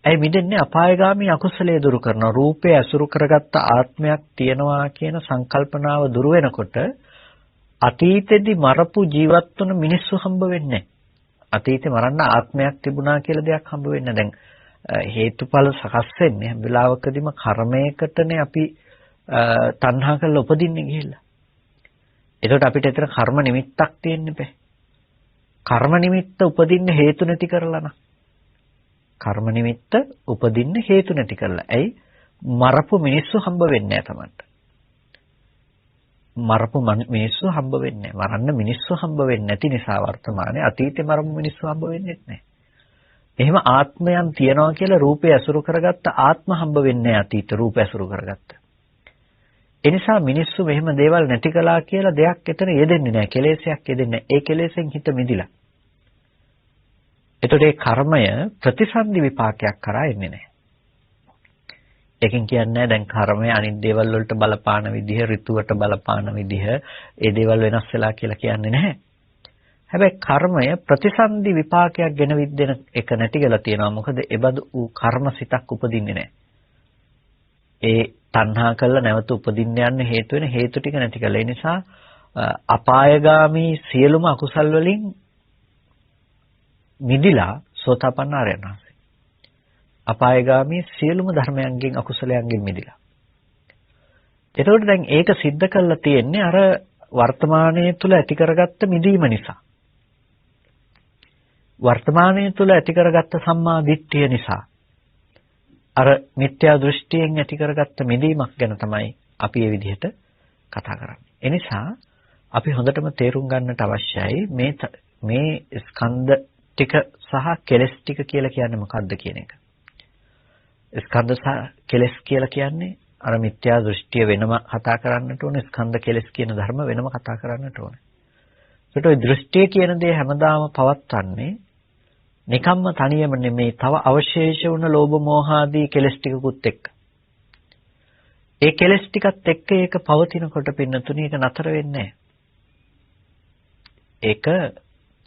ඇයි මිදෙන්නේ? අපායগামী අකුසලයේ දුරු කරනවා. රූපය අසුරු කරගත්ත ආත්මයක් තියනවා කියන සංකල්පනාව දුරු වෙනකොට අතීතෙදි මරපු ජීවත් වුණ මිනිස්සු හම්බ වෙන්නේ නැහැ. අතීතේ මරන්න ආත්මයක් තිබුණා කියලා දෙයක් හම්බ වෙන්නේ නැහැ. දැන් හේතුඵල සකස් වෙන්නේ හැම වෙලාවකදීම කර්මයකටනේ අපි තණ්හා කරලා උපදින්නේ ගිහිල්ලා. එතකොට අපිට එතන කර්ම නිමිත්තක් තියෙන්න බෑ. කර්ම නිමිත්ත උපදින්න හේතු නැති කරලා නම්. කර්ම නිමිත්ත උපදින්න හේතු නැති කරලා. ඇයි? මරපු මිනිස්සු හම්බ වෙන්නේ නැහැ තමන්ට. මරපු මිනිස්සු හම්බ වෙන්නේ නැහැ. මරන්න මිනිස්සු හම්බ වෙන්නේ නැති නිසා වර්තමානයේ අතීතේ මරපු මිනිස්සු හම්බ වෙන්නේ නැහැ. එහෙම ආත්මයන් තියනවා කියලා රූපය අසුරු කරගත්ත ආත්ම හම්බ වෙන්නේ නැහැ අතීත රූපය අසුරු කරගත්ත. ඒ නිසා මිනිස්සු මෙහෙම දේවල් නැති කළා කියලා දෙයක් එතන යෙදෙන්නේ නැහැ. කෙලෙසයක් යෙදෙන්නේ නැහැ. ඒ කෙලෙසෙන් හිත මිදිලා. එතකොට ඒ කර්මය ප්‍රතිසන්දි විපාකයක් කරා එන්නේ නැහැ. ඒකෙන් කියන්නේ දැන් කර්මය අනිත් දේවල් වලට බලපාන විදිහ, ඍතුවට බලපාන විදිහ, ඒ දේවල් වෙනස් වෙලා කියලා කියන්නේ නැහැ. හැබැයි කර්මය ප්‍රතිසන්දි විපාකයක් ගෙන විද්දෙන එක නැතිගලා තියෙනවා. මොකද ඒබඳු ඌ කර්මසිතක් උපදින්නේ නැහැ. ඒ තණ්හා කළා නැවත උපදින්න යන්න හේතු වෙන හේතු ටික නැති කළා. ඒ නිසා අපායগামী සියලුම අකුසල් වලින් මිදිලා සෝතාපන්න ආර්යයන් වහන්සේ. අපායগামী සියලුම ධර්මයන්ගෙන් අකුසලයන්ගෙන් මිදිලා. එතකොට දැන් ඒක सिद्ध කරලා තියෙන්නේ අර වර්තමානයේ තුල ඇති කරගත්ත මිදීම නිසා. වර්තමානයේ තුල ඇති කරගත්ත සම්මා දිට්ඨිය නිසා. අර මිත්‍යා දෘෂ්ටියෙන් ඇති කරගත්ත මිදීමක් ගැන තමයි අපි මේ විදිහට කතා කරන්නේ. ඒ නිසා අපි හොඳටම තේරුම් ගන්නට අවශ්‍යයි මේ ස්කන්ධ ටික සහ කෙලස් ටික කියලා කියන්නේ මොකක්ද කියන එක. ස්කන්ධ සහ කෙලස් කියලා කියන්නේ අර මිත්‍යා දෘෂ්ටිය වෙනම කතා කරන්නට ඕනේ. ස්කන්ධ කෙලස් කියන ධර්ම වෙනම කතා කරන්නට ඕනේ. ඒකට ওই දෘෂ්ටිය කියන දේ හැමදාම පවත්වන්නේ නිකම්ම තනියම නෙමෙයි, තව අවශේෂ වුණ ලෝභ මෝහ ආදී කෙලස් ටිකකුත් එක්ක. ඒ කෙලෙස් ටිකත් එක්ක ඒක පවතිනකොට පින්නතුණි ඒක නතර වෙන්නේ නැහැ. ඒක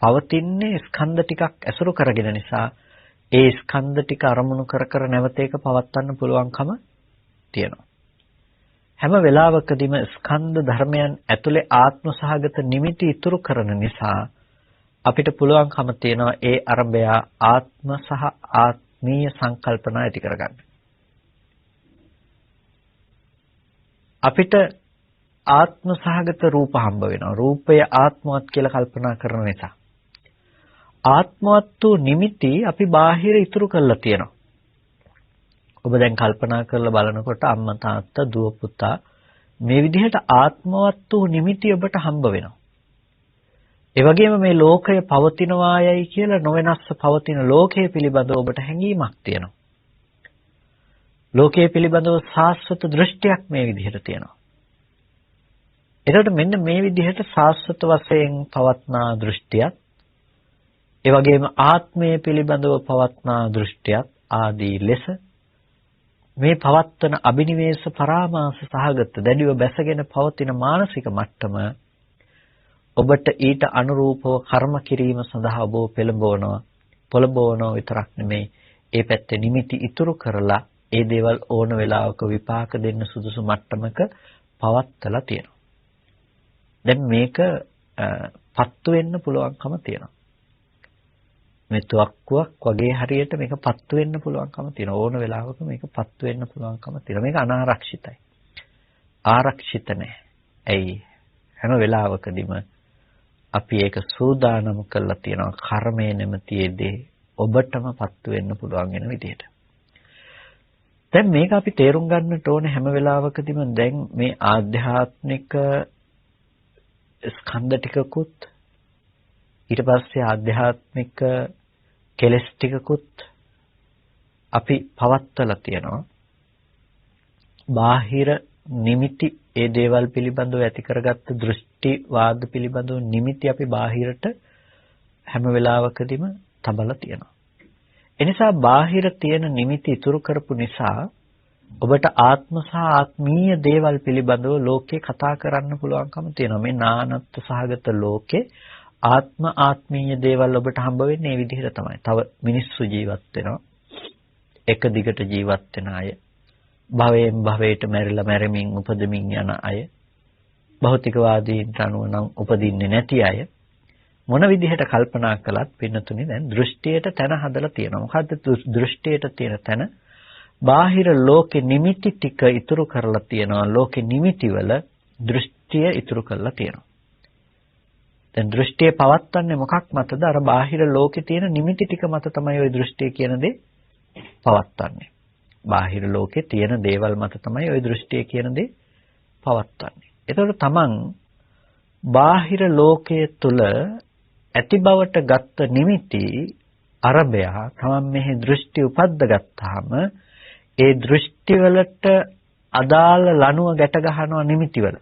පවතින්නේ ස්කන්ධ ටිකක් ඇසුරු කරගෙන නිසා ඒ ස්කන්ධ ටික අරමුණු කර කර නැවත ඒක පවත්වන්න පුළුවන්කම තියෙනවා. හැම වෙලාවකදීම ස්කන්ධ ධර්මයන් ඇතුලේ ආත්ම සහගත නිමිති ඉතුරු කරන නිසා අපිට පුළුවන්කම තියෙනවා ඒ අරබය ආත්ම සහ ආත්මීය සංකල්පනා ඇති කරගන්න. අපිට ආත්ම සහගත රූප හම්බ වෙනවා. රූපය ආත්මවත් කියලා කල්පනා කරන නිසා. ආත්මවත් වූ නිමිති අපි බාහිර ඉතුරු කරලා තියෙනවා. ඔබ දැන් කල්පනා කරලා බලනකොට අම්මා තාත්තා දුව පුතා මේ විදිහට ආත්මවත් වූ නිමිති ඔබට හම්බ වෙනවා. ඒ වගේම මේ ලෝකය පවතිනවායයි කියලා නොවෙනස්ව පවතින ලෝකයේ පිළිබඳව ඔබට හැඟීමක් තියෙනවා. ලෝකයේ පිළිබඳව සාස්වත දෘෂ්ටියක් මේ විදිහට තියෙනවා. එතකොට මෙන්න මේ විදිහට සාස්වත වශයෙන් පවත්නා දෘෂ්ටියක් ඒ වගේම ආත්මය පිළිබඳව පවත්නා දෘෂ්ටියක් ආදී ලෙස මේ පවත්තන අබිනිවේෂ පරාමාස සහගත දැඩිව බැසගෙන පවතින මානසික මට්ටම ඔබට ඊට අනුරූපව කර්ම කිරීම සඳහා ඔබ පොළඹවනවා විතරක් නෙමෙයි ඒ පැත්තේ නිමිති ඉතුරු කරලා ඒ දේවල් ඕන වෙලාවක විපාක දෙන්න සුදුසු මට්ටමක පවත්තලා තියෙනවා. දැන් මේක පත්තු වෙන්න පුළුවන්කම තියෙනවා. මේ තුවක්කුවක් වගේ හරියට මේක පත්තු වෙන්න පුළුවන්කම තියෙනවා. ඕන වෙලාවක මේක පත්තු වෙන්න පුළුවන්කම තියෙනවා. මේක අනාරක්ෂිතයි. ආරක්ෂිත නැහැ. ඇයි? හැම වෙලාවකදීම අපි ඒක සූදානම් කරලා තියෙනවා කර්මය නැමැතියේදී ඔබටම පත්තු වෙන්න පුළුවන් වෙන විදිහට. දැන් මේක අපි තේරුම් ගන්නට ඕනේ හැම වෙලාවකදීම දැන් මේ ආධ්‍යාත්මික ස්කන්ධ ටිකකුත් ඊට පස්සේ ආධ්‍යාත්මික කෙලස් ටිකකුත් අපි පවත්වලා තියෙනවා. බාහිර නිමිති ඒ දේවල් පිළිබඳව ඇති කරගත්ත දෘෂ්ටි වාද පිළිබඳව නිමිති අපි බාහිරට හැම වෙලාවකදීම තබලා තියෙනවා. එනිසා බාහිර තියෙන නිමිති ඉතුරු කරපු නිසා ඔබට ආත්ම සහ ආත්මීය දේවල් පිළිබඳව ලෝකේ කතා කරන්න පුළුවන්කම තියෙනවා. මේ නානත්ව සහගත ලෝකේ ආත්ම ආත්මීය දේවල් ඔබට හම්බ වෙන්නේ මේ විදිහට තමයි. තව මිනිස්සු ජීවත් වෙනවා. එක දිගට ජීවත් වෙන අය. භවයෙන් භවයට මැරිලා මැරෙමින් උපදමින් යන අය. භෞතිකවාදීන්ට අනුව නම් උපදින්නේ නැති අය. මොන විදිහට කල්පනා කළත් පින්නතුනි දැන් දෘෂ්ටියට තැන හදලා තියෙනවා. මොකද්ද දෘෂ්ටියට තියෙන තැන? බාහිර ලෝකෙ නිමිති ටික ඉතුරු කරලා තියෙනවා. ලෝකෙ නිමිති වල දෘෂ්ටිය ඉතුරු කරලා තියෙනවා. දැන් දෘෂ්ටිය පවත්වන්නේ මොකක් මතද? අර බාහිර ලෝකේ තියෙන නිමිති ටික මත තමයි ওই දෘෂ්ටිය කියන දේ පවත්වන්නේ. බාහිර ලෝකේ තියෙන දේවල් මත තමයි ওই දෘෂ්ටිය කියන දේ පවත්වන්නේ. ඒතකොට තමන් බාහිර ලෝකයේ තුල ඇති බවට ගත්ත නිමිති අරබය තමන් මෙහි දෘෂ්ටි උපද්ද ගත්තාම ඒ දෘෂ්ටි වලට අදාළ ලණුව ගැට ගන්නවා නිමිති වල.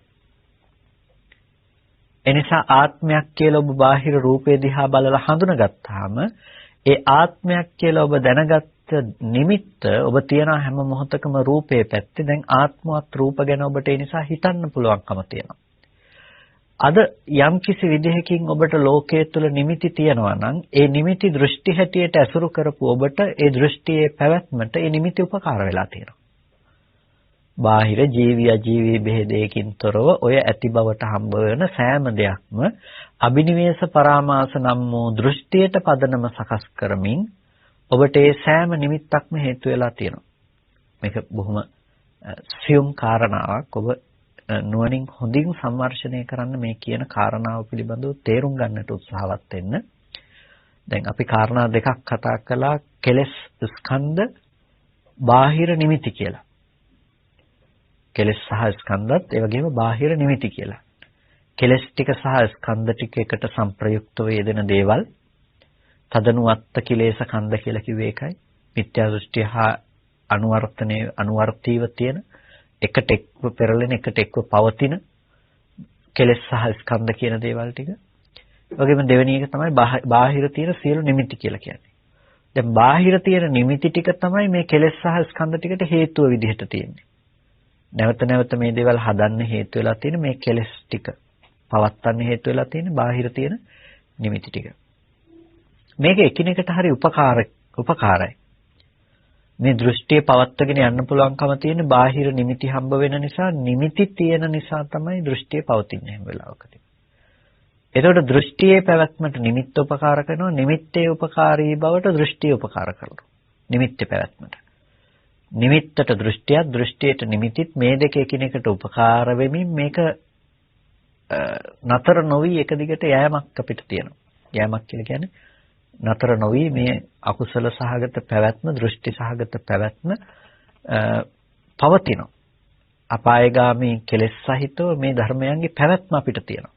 එනිසා ආත්මයක් කියලා ඔබ බාහිර රූපේ දිහා බලලා හඳුනගත්තාම ඒ ආත්මයක් කියලා ඔබ දැනගත්ත නිමිත්ත ඔබ තියන හැම මොහොතකම රූපේ පැත්තේ දැන් ආත්මවත් රූප ගැන ඔබට ඒ නිසා හිතන්න පුළුවන්කම තියෙනවා. අද යම් කිසි විදිහකින් ඔබට ලෝකයේ තුල නිමිති තියෙනවා නම් ඒ නිමිති දෘෂ්ටි හැටියට ඇසුරු කරපු ඔබට ඒ දෘෂ්ටියේ පැවැත්මට ඒ නිමිති උපකාර වෙලා තියෙනවා. බාහිර ජීවි අජීවි බෙහෙදයකින් තොරව ඔය ඇති බවට හම්බ වෙන සෑම දෙයක්ම අබිනිවේෂ පරාමාස නම් වූ දෘෂ්ටියට පදනම සකස් කරමින් ඔබට ඒ සෑම නිමිත්තක්ම හේතු වෙලා තියෙනවා. මේක බොහොම සියුම් කාරණාවක්. ඔබ නුවණින් හොඳින් සම්මර්ෂණය කරන්න මේ කියන කාරණාව පිළිබඳව තේරුම් ගන්නට උත්සාහවත් වෙන්න. දැන් අපි කාරණා දෙකක් කතා කළා. කෙලස් ස්කන්ධ බාහිර නිමිති කියලා. කෙලස් සහ ස්කන්ධත් ඒ වගේම බාහිර නිමිති කියලා. කෙලස් ටික සහ ස්කන්ධ ටික එකට සංප්‍රයුක්තව යෙදෙන දේවල් තදනුවත්ත කිලේශ කන්ද කියලා කිව්වේ ඒකයි. මිත්‍යා දෘෂ්ටිය හා අනුවර්තීව තියෙන එකට එක්ව පෙරලෙන එකට එක්ව පවතින කෙලස් සහ ස්කන්ධ කියන දේවල් ටික. ඒ වගේම දෙවෙනි එක තමයි බාහිර තියෙන සියලු නිමිති කියලා කියන්නේ. දැන් බාහිර තියෙන නිමිති ටික තමයි මේ කෙලස් සහ ස්කන්ධ ටිකට හේතුව විදිහට තියෙන්නේ. නැවත නැවත මේ දේවල් හදන්න හේතු වෙලා තියෙන මේ කෙලෙස් ටික. පවත්තන්න හේතු වෙලා තියෙන බාහිර තියෙන නිමිති ටික. මේක එකිනෙකට හරි උපකාරයි. මේ දෘෂ්ටිය පවත්වාගෙන යන්න පුළුවන්කම තියෙන බාහිර නිමිති හම්බ වෙන නිසා නිමිති තියෙන නිසා තමයි දෘෂ්ටිය පවතින්නේ හැම වෙලාවකදී. එතකොට දෘෂ්ටියේ පැවැත්මට නිමිත්ත උපකාර කරනවා, නිමිත්තේ උපකාරී බවට දෘෂ්ටිය උපකාර කරනවා. නිමිත්තේ පැවැත්මට. නිමිත්තට දෘෂ්ටියත්, දෘෂ්ටියට නිමිතිත් මේ දෙක එකිනෙකට උපකාර වෙමින් මේක නතර නොවි එක දිගට යෑමක් අපිට තියෙනවා. යෑමක් කියලා කියන්නේ නතර නොවි මේ අකුසල සහගත පැවැත්ම, දෘෂ්ටි සහගත පැවැත්ම පවතිනවා. අපායගාමී කෙලෙස් සහිතව මේ ධර්මයන්ගේ පැවැත්ම අපිට තියෙනවා.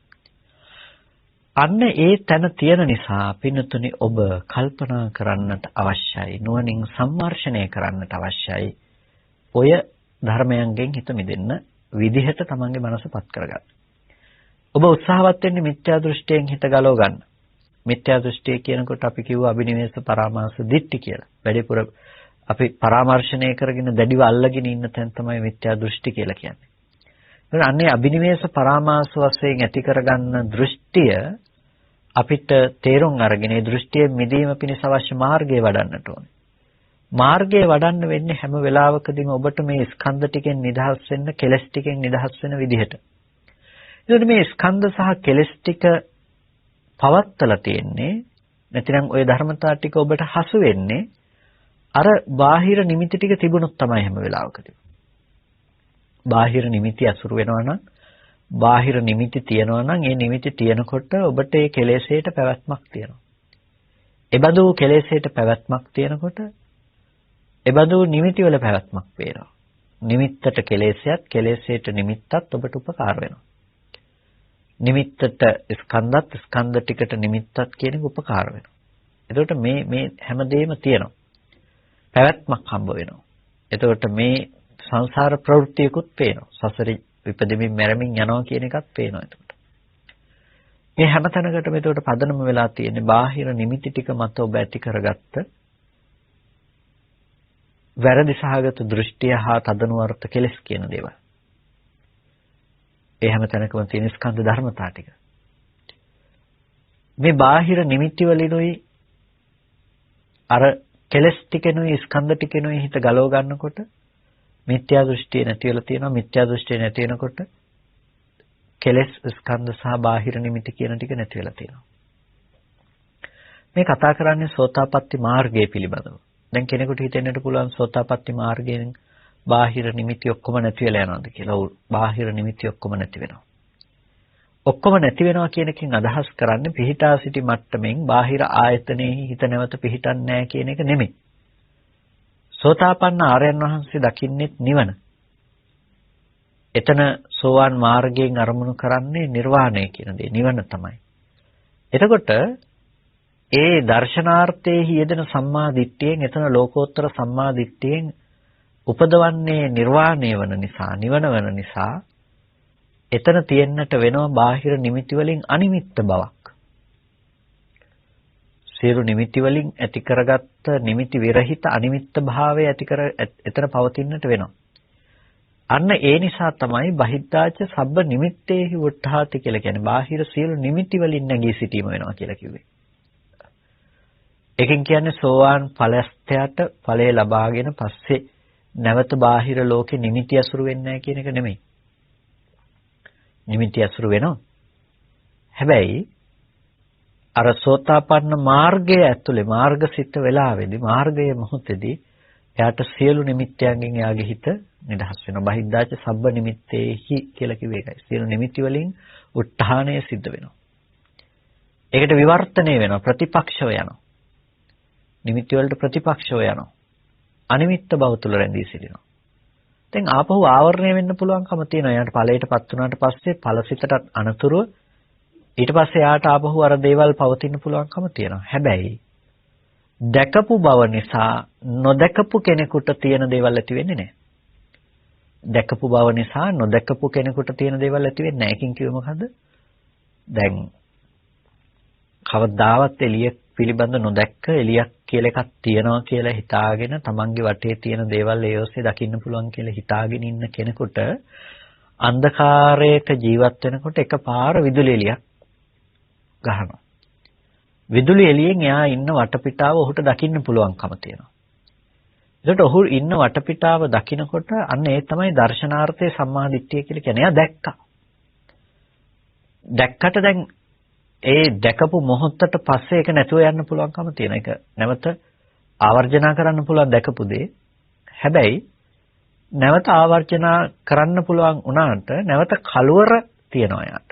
අන්න ඒ තැන තියෙන නිසා පින්නතුනි ඔබ කල්පනා කරන්නට අවශ්‍යයි, නුවණින් සම්මර්ෂණය කරන්නට අවශ්‍යයි. ඔය ධර්මයන්ගෙන් හිත මිදෙන්න විදිහට තමන්ගේ මනසපත් කරගන්න. ඔබ උත්සාහවත් වෙන්නේ මිත්‍යා දෘෂ්ටියෙන් හිත ගලව ගන්න. මිත්‍යා දෘෂ්ටිය කියනකොට අපි කිව්වා අබිනිවේෂ පරාමාස දිට්ඨි කියලා. වැඩිපුර අපි පරාමර්ශණය කරගෙන දැඩිව අල්ලගෙන ඉන්න තැන තමයි මිත්‍යා දෘෂ්ටි කියලා කියන්නේ. ඒත් අන්නේ අබිනිවේෂ පරාමාස වශයෙන් ඇති කරගන්න දෘෂ්ටිය අපිට තේරුම් අරගෙන ඒ දෘෂ්ටියෙන් මිදීම පිණිස අවශ්‍ය මාර්ගය වඩන්නට ඕනේ. මාර්ගය වඩන්න වෙන්නේ හැම වෙලාවකදීම ඔබට මේ ස්කන්ධ ටිකෙන් නිදහස් වෙන්න, කෙලස් ටිකෙන් නිදහස් වෙන විදිහට. ඒකට මේ ස්කන්ධ සහ කෙලස් ටික පවත්තලා තියෙන්නේ නැතිනම් ওই ධර්මතා ටික ඔබට හසු වෙන්නේ අර බාහිර නිමිති ටික තිබුණොත් තමයි හැම වෙලාවකදීම. බාහිර නිමිති අසුරු වෙනවා නම්, බාහිර නිමිති තියෙනවා නම් ඒ නිමිති තියෙනකොට ඔබට ඒ කෙලෙසේට පැවැත්මක් තියෙනවා. එබඳු කෙලෙසේට පැවැත්මක් තියෙනකොට එබඳු නිමිති වල පැවැත්මක් වෙනවා. නිමිත්තට කෙලෙසයත්, කෙලෙසේට නිමිත්තත් ඔබට උපකාර වෙනවා. නිමිත්තට ස්කන්ධත්, ස්කන්ධ ටිකට නිමිත්තත් කියන එක උපකාර වෙනවා. එතකොට මේ හැමදේම තියෙනවා. පැවැත්මක් හම්බ වෙනවා. එතකොට මේ සංසාර ප්‍රවෘත්තියකුත් පේනවා. සසරේ විපදෙමින් මැරෙමින් යනවා කියන එකත් පේනවා එතකොට. මේ හැම තැනකටම එතකොට පදනම වෙලා තියෙන්නේ බාහිර නිමිති ටික මත ඔබ ඇති කරගත්ත වැරදි සහගත දෘෂ්ටිය හා තදනුවර්ථ කෙලස් කියන දේවල්. ඒ හැම තැනකම තියෙන ස්කන්ධ ධර්මතා ටික. මේ බාහිර නිමිති වලිනුයි අර කෙලස් ටිකෙනුයි ස්කන්ධ ටිකෙනුයි හිත ගලව ගන්නකොට මිත්‍යා දෘෂ්ටිය නැති වෙලා තියෙනවා. මිත්‍යා දෘෂ්ටිය නැති වෙනකොට කෙලස් ස්කන්ධ සහ බාහිර නිමිති කියන ටික නැති වෙලා තියෙනවා. මේ කතා කරන්නේ සෝතාපට්ටි මාර්ගය පිළිබඳව. දැන් කෙනෙකුට හිතෙන්නට පුළුවන් සෝතාපට්ටි මාර්ගයෙන් බාහිර නිමිති ඔක්කොම නැති වෙලා යනවාද කියලා. ඔව්, බාහිර නිමිති ඔක්කොම නැති වෙනවා. ඔක්කොම නැති වෙනවා කියන එකෙන් අදහස් කරන්නේ පිහිටා සිටි මට්ටමින් බාහිර ආයතනෙහි හිත නැවත පිහිටන්නේ නැහැ කියන එක නෙමෙයි. සෝතාපන්න ආර්යයන් වහන්සේ දකින්නෙත් නිවන. එතන සෝවාන් මාර්ගයෙන් අරමුණු කරන්නේ නිර්වාණය කියන දේ, නිවන තමයි. එතකොට ඒ දර්ශනාර්ථයේ යෙදෙන සම්මා දිට්ඨියෙන්, එතන ලෝකෝත්තර සම්මා දිට්ඨියෙන් උපදවන්නේ නිර්වාණය වන නිසා, නිවන වන නිසා එතන තියෙන්නට වෙනවා බාහිර නිමිති වලින් අනිමිත්ත බවක්. සියලු නිමිති වලින් ඇති කරගත්ත නිමිති විරහිත අනිමිත්ත භාවය එතන පවතින්නට වෙනවා. අන්න ඒ නිසා තමයි බහිද්ධාච සබ්බ නිමිත්තේහි වුට්ඨාති කියලා කියන්නේ. බාහිර සියලු නිමිති වලින් නැගී සිටීම වෙනවා කියලා කිව්වේ. ඒකෙන් කියන්නේ සෝවාන් ඵලස්ත්‍යයට ඵලය ලබාගෙන පස්සේ නැවත බාහිර ලෝකේ නිමිති අසුරු වෙන්නේ නැහැ කියන එක නෙමෙයි. නිමිති අසුරු වෙනවා. හැබැයි අර සෝතාපන්න මාර්ගයේ ඇතුලේ මාර්ගසිත වෙලාවේදී, මාර්ගයේ මොහොතේදී එයාට සියලු නිමිත්තයන්ගෙන් එයාගේ හිත නිදහස් වෙනවා. බහිද්ධාච සබ්බ නිමිත්තේහි කියලා කිව්වේ ඒකයි. සියලු නිමිති වලින් උත්හානය සිද්ධ වෙනවා. ඒකට විවර්තනය වෙනවා, ප්‍රතිපක්ෂව යනවා. නිමිති වලට ප්‍රතිපක්ෂව යනවා. අනිමිත්ත බව තුල රැඳී සිටිනවා. දැන් ආපහු ආවරණය වෙන්න පුළුවන්කම තියෙනවා. එයාට ඵලයටපත් වුණාට පස්සේ ඵලසිතට අනතුරුව ඊට පස්සේ යාට ආපහු අර දේවල් පවතින්න පුළුවන්කම තියෙනවා. හැබැයි දැකපු බව නිසා නොදැකපු කෙනෙකුට තියෙන දේවල් ඇති වෙන්නේ නැහැ. දැකපු බව නිසා නොදැකපු කෙනෙකුට තියෙන දේවල් ඇති වෙන්නේ නැහැ. ඒකින් කිව්වේ මොකද්ද? දැන් කවදාවත් එළිය පිළිබඳ නොදැක්ක එළියක් කියලා එකක් තියනවා කියලා හිතාගෙන තමන්ගේ වටේ තියෙන දේවල් ඒ ඔස්සේ දකින්න පුළුවන් කියලා හිතාගෙන ඉන්න කෙනෙකුට අන්ධකාරයක ජීවත් වෙනකොට එකපාර විදුලි එළියක් ගහනවා. විදුලි එළියෙන් එයා ඉන්න වටපිටාව ඔහුට දකින්න පුළුවන්කම තියෙනවා. ඒකට ඔහු ඉන්න වටපිටාව දකිනකොට අන්න ඒ තමයි දර්ශනාර්ථයේ සම්මාදිට්ඨිය කියලා කියන්නේ. එයා දැක්කා. දැක්කට දැන් ඒ දැකපු මොහොතට පස්සේ ඒක නැතුව යන්න පුළුවන්කම තියෙන එක. නැවත ආවර්ජනා කරන්න පුළුවන් දැකපු දේ. හැබැයි නැවත ආවර්ජනා කරන්න පුළුවන් වුණාට නැවත කලවර තියනවා යාට.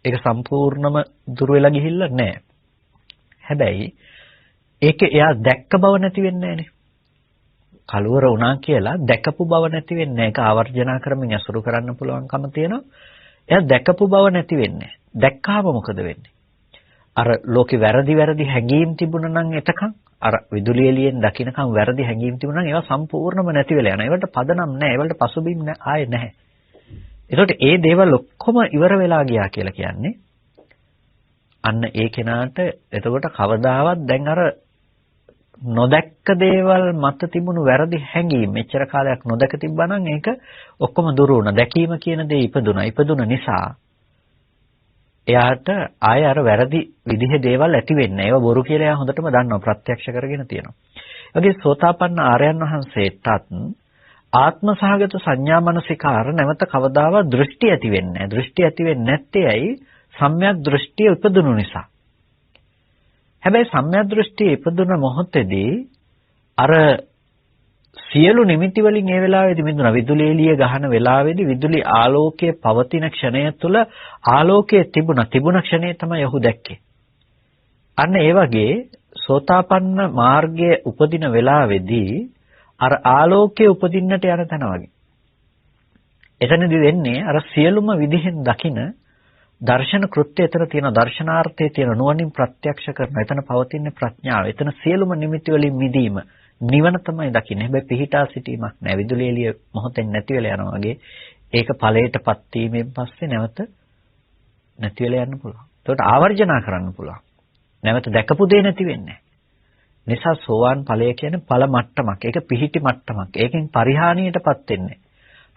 ඒක සම්පූර්ණම දුර වෙලා ගිහිල්ලා නැහැ. හැබැයි ඒක එයා දැක්ක බව නැති වෙන්නේ නැහනේ. කලවර වුණා කියලා දැකපු බව නැති වෙන්නේ නැහැ. ඒක ආවර්ජනා කරමින් අසුරු කරන්න පුළුවන්කම තියෙනවා. එයා දැකපු බව නැති වෙන්නේ. දැක්කාම මොකද වෙන්නේ? අර ලෝකේ වැරදි හැඟීම් තිබුණා නම් එතකන් අර විදුලි එළියෙන් දකින්නකම් වැරදි හැඟීම් තිබුණා නම් ඒවා සම්පූර්ණයෙන්ම නැති වෙලා යනවා. ඒවලට පදනම් නැහැ. ඒවලට පසුබිම් ආයේ නැහැ. ඒකට ඒ දේවල් ඔක්කොම ඉවර වෙලා ගියා කියලා කියන්නේ අන්න ඒ කෙනාට එතකොට කවදාවත් දැන් අර නොදැක්ක දේවල් මත තිබුණු වැරදි හැඟීම් මෙච්චර කාලයක් නොදක තිබ්බනම් ඒක ඔක්කොම දුරු වුණා. දැකීම කියන දේ ඉපදුනා. ඉපදුන නිසා එයාට ආය අර වැරදි විදිහේ දේවල් ඇති වෙන්නේ නැහැ. ඒවා බොරු කියලා එයා හොඳටම දන්නවා. ප්‍රත්‍යක්ෂ කරගෙන තියෙනවා. ඒ වගේ සෝතාපන්න ආර්යයන් වහන්සේටත් ආත්ම සහගත සංඥා මනසිකාර නැවත කවදාවත් දෘෂ්ටි ඇති වෙන්නේ නැහැ. දෘෂ්ටි ඇති වෙන්නේ නැත්තේ ඇයි? සම්‍යක් දෘෂ්ටිය උපදුණු නිසා. හැබැයි සම්‍යක් දෘෂ්ටිය ඉපදුන මොහොතේදී අර සියලු නිමිති වලින් ඒ වෙලාවේදී මිදුණා. විදුලි එළිය ගහන වෙලාවේදී විදුලි ආලෝකයේ පවතින ක්ෂණය තුළ ආලෝකයේ තිබුණ ක්ෂණය තමයි ඔහු දැක්කේ. අන්න ඒ වගේ සෝතාපන්න මාර්ගයේ උපදින වෙලාවේදී අර ආලෝකයේ උපදින්නට යන තැන වගේ. එතනදී වෙන්නේ අර සියලුම විදිහෙන් දකින දර්ශන කෘත්‍ය එතන තියෙන දර්ශනාර්ථයේ තියෙන නුවණින් ප්‍රත්‍යක්ෂ කරන එතන පවතින ප්‍රඥාව. එතන සියලුම නිමිති වලින් මිදීම නිවන තමයි දකින්නේ. හැබැයි පිහිටා සිටීමක් නෑ. විදුලි එළිය මොහොතෙන් නැති වෙලා යනවා වගේ ඒක ඵලයටපත් වීමෙන් පස්සේ නැවත නැති වෙලා යන්න පුළුවන්. ඒකට ආවර්ජනා කරන්න පුළුවන්. නැවත දැකපු දේ නැති වෙන්නේ නෑ. නිසා සෝවාන් ඵලය කියන්නේ ඵල මට්ටමක්. ඒක පිහිටි මට්ටමක්. ඒකෙන් පරිහානියටපත් වෙන්නේ.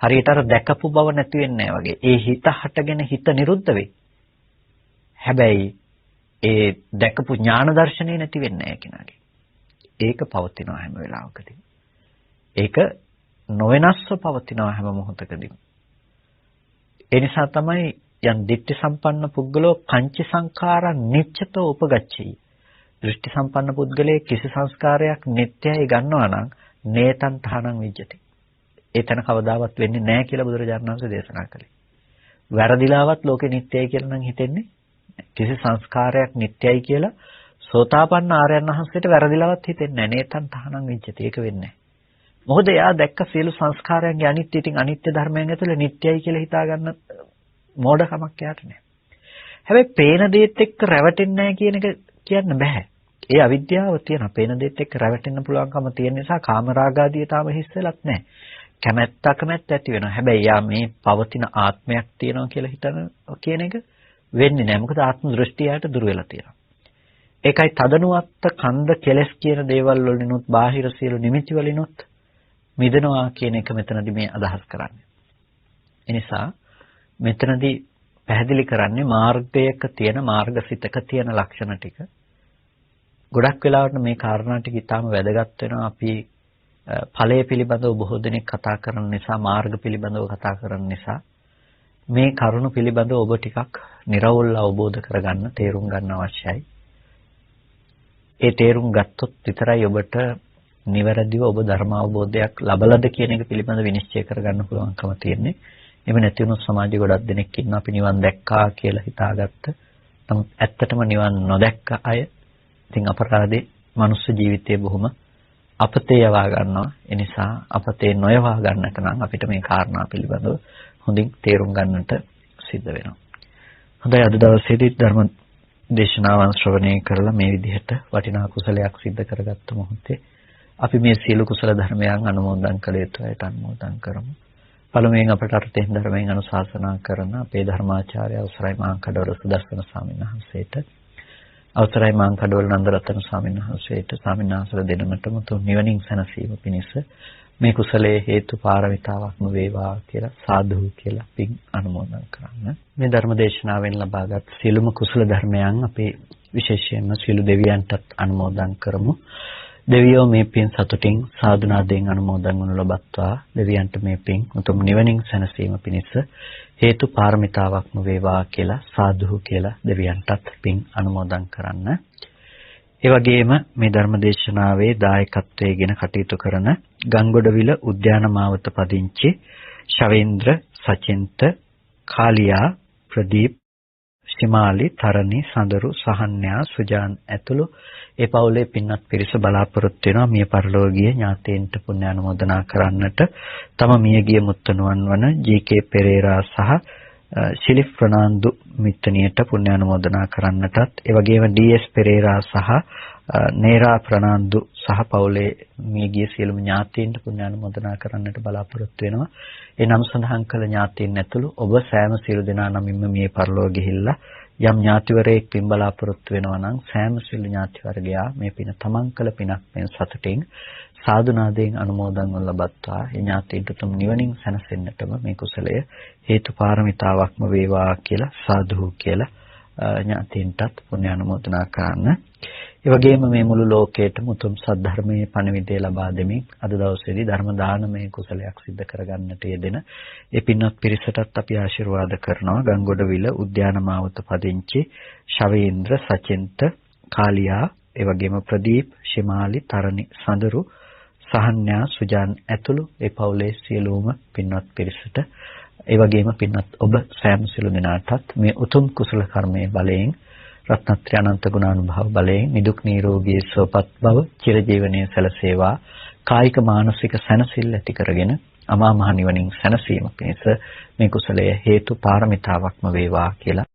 හරියට අර දැකපු බව නැති වෙන්නේ නැහැ වගේ. ඒ හිත හටගෙන හිත නිරුද්ධ වෙයි. හැබැයි ඒ දැකපු ඥාන දර්ශනේ නැති වෙන්නේ නැහැ කෙනාගේ. ඒක පවතිනවා හැම වෙලාවකදී. ඒක නොවෙනස්ව පවතිනවා හැම මොහොතකදීම. ඒ නිසා තමයි යම් දිට්ඨි සම්පන්න පුද්ගලෝ කංචි සංඛාරා නිච්ඡතෝ උපගච්ඡති. දෘෂ්ටි සම්පන්න පුද්ගලයේ කිසි සංස්කාරයක් නිට්ටයයි ගන්නවා නම් නේතං තහනං විජ්ජති. ඒ තැන කවදාවත් වෙන්නේ නැහැ කියලා බුදුරජාණන් වහන්සේ දේශනා කළේ. වැරදිලාවත් ලෝකෙ නිට්ටයයි කියලා නම් හිතෙන්නේ කිසි සංස්කාරයක් නිට්ටයයි කියලා සෝතාපන්න ආර්යයන් වහන්සේට වැරදිලාවත් හිතෙන්නේ නැහැ. නේතං තහනං විජ්ජති. ඒක වෙන්නේ නැහැ. මොකද එයා දැක්ක සියලු සංස්කාරයන්ගේ අනිත්‍ය ඉතින් අනිත්‍ය ධර්මයන් ඇතුළේ නිට්ටයයි කියලා හිතාගන්න මෝඩකමක් යාට නැහැ. හැබැයි පේන දේත් එක්ක රැවටෙන්නේ නැහැ කියන එක කියන්න බෑ. ඒ අවිද්‍යාව තියෙනවා. පේන දේත් එක්ක රැවටෙන්න පුළුවන්කම තියෙන නිසා කාමරාගාදී තාම හිස් වෙලත් නැහැ. කැමැත්ත ඇති වෙනවා. හැබැයි යා මේ පවතින ආත්මයක් තියෙනවා කියලා හිතන කියන එක වෙන්නේ නැහැ. මොකද ආත්ම දෘෂ්ටියට දුර වෙලා තියෙනවා. ඒකයි තදනුවත්ත කන්ද කෙලස් කියන දේවල් වලිනුත් බාහිර සියලු නිමිති වලිනුත් මිදෙනවා කියන එක මෙතනදී මේ අදහස් කරන්නේ. ඒ නිසා මෙතනදී පැහැදිලි කරන්නේ මාර්ගයක තියෙන මාර්ගසිතක තියෙන ලක්ෂණ ටික. ගොඩක් වෙලාවට මේ කාරණා ටික ඊටාම වැදගත් වෙනවා. අපි ඵලය පිළිබඳව බොහෝ දෙනෙක් කතා කරන නිසා මාර්ග පිළිබඳව කතා කරන නිසා මේ කරුණු පිළිබඳව ඔබ ටිකක් නිර්වෝල් අවබෝධ කරගන්න තේරුම් ගන්න අවශ්‍යයි. ඒ තේරුම් ගත්තොත් විතරයි ඔබට නිවැරදිව ඔබ ධර්ම අවබෝධයක් ලබලද කියන එක පිළිබඳ විනිශ්චය කරගන්න පුළුවන්කම තියෙන්නේ. එහෙම නැති වුණොත් සමාජයේ ගොඩක් දෙනෙක් ඉන්නවා අපි නිවන් දැක්කා කියලා හිතාගත්ත. නමුත් ඇත්තටම නිවන් නොදැක්ක අය. ඉතින් අපරාධේ මනුස්ස ජීවිතයේ බොහොම අපතේ යවා ගන්නවා. ඒ නිසා අපතේ නොයවා ගන්නට නම් අපිට මේ කාරණා පිළිබඳව හොඳින් තේරුම් ගන්නට සිද්ධ වෙනවා. හොඳයි අද දවසේදී ධර්ම දේශනාවන් ශ්‍රවණය කරලා මේ විදිහට වටිනා කුසලයක් සිද්ධ කරගත්ත මොහොතේ අපි මේ සීල කුසල ධර්මයන් අනුමෝදන් කළ යුතුයි අනුමෝදන් කරමු. පළමුවෙන් අපට අර්ථයෙන් ධර්මයෙන් අනුශාසනා කරන අපේ ධර්මාචාර්ය අවසරයි මාංකඩවල සුදස්සන ස්වාමීන් වහන්සේට අවසරයි මාංකඩවල නන්දරත්න ස්වාමීන් වහන්සේට ස්වාමීන් වහන්සේලා දෙනමතම තුන් නිවනින් සැනසීම පිණිස මේ කුසලයේ හේතු පාරමිතාවක්ම වේවා කියලා සාදු කියලා පින් අනුමෝදන් කරන්න. මේ ධර්ම දේශනාවෙන් ලබාගත් සියලුම කුසල ධර්මයන් අපි විශේෂයෙන්ම සියලු දෙවියන්ටත් අනුමෝදන් කරමු. දෙවියෝ මේ පින් සතුටින් සාදුනාදයෙන් අනුමෝදන් වනු ලබත්වා දෙවියන්ට මේ පින් උතුම් නිවනින් සැනසීම පිණිස හේතු පාරමිතාවක්ම වේවා කියලා සාදු කියලා දෙවියන්ටත් පින් අනුමෝදන් කරන්න. ඒ වගේම මේ ධර්ම දේශනාවේ දායකත්වයෙන් කටයුතු කරන ගංගොඩවිල උද්‍යාන මාවත පදිංචි ශවේන්ද්‍ර සචින්ත කාලියා ප්‍රදීප් ශිමාලි තරණි සඳරු සහන්‍යා සුජාන් ඇතුළු ඒ පවුලේ පින්වත් පිරිස බලාපොරොත්තු වෙනවා මිය පරලෝකීය ඥාතීන්ට පුණ්‍ය අනුමෝදනා කරන්නට. තම මියගිය මුත්තණුවන් වන ජී.කේ. පෙරේරා සහ ශිලිෆ් ප්‍රනාන්දු මිත්තණියට පුණ්‍ය අනුමෝදනා කරන්නටත් ඒ වගේම ඩී.එස්. පෙරේරා සහ නේරා ප්‍රනාන්දු සහ පවුලේ මියගිය සියලුම ඥාතීන්ට පුණ්‍ය අනුමෝදනා කරන්නට බලාපොරොත්තු වෙනවා. ඒ නම් සඳහන් කළ ඥාතීන් ඇතුළු ඔබ සෑම සියලු දෙනා නමින්ම මිය පරලෝක ගිහිල්ලා යම් ඥාතිවරයෙක් පින් බලාපොරොත්තු වෙනවා නම් සෑම සියලු ඥාති වර්ගයා මේ පින තමන් කළ පිනක් මෙන් සතුටින් සාදුනාදයෙන් අනුමෝදන් වන ලබත්වා ඒ ඥාතීන්ට තුම් නිවනින් සැනසෙන්නටම මේ කුසලය හේතු පාරමිතාවක්ම වේවා කියලා සාදු කියලා ඥාතීන්ටත් පුණ්‍ය අනුමෝදනා කරන්න. ඒ වගේම මේ මුළු ලෝකයේටම උතුම් සද්ධර්මයේ පණිවිඩය ලබා දෙමින් අද දවසේදී ධර්ම දානමය කුසලයක් සිද්ධ කරගන්නට යෙදෙන ඒ පින්වත් පිරිසටත් අපි ආශිර්වාද කරනවා. ගංගොඩවිල උද්‍යාන මාවත පදිංචි ශවේන්ද්‍ර සචින්ත කාලියා ඒ වගේම ප්‍රදීප් ශිමාලි තරණි සඳරු සහන්‍යා සුජාන් ඇතුළු ඒ පවුලේ සියලුම පින්වත් පිරිසට ඒ වගේම පින්වත් ඔබ සෑම සිළු දෙනාටත් මේ උතුම් කුසල කර්මයේ බලයෙන් රත්නත්‍රි අනන්ත ගුණානුභව බලයෙන් නිදුක් නිරෝගී සුවපත් බව චිරජීවනයේ සැලසේවා. කායික මානසික සැනසෙල්ල ඇති කරගෙන අමා මහ නිවනින් සැනසීම පිණිස මේ කුසලය හේතු පාරමිතාවක්ම වේවා කියලා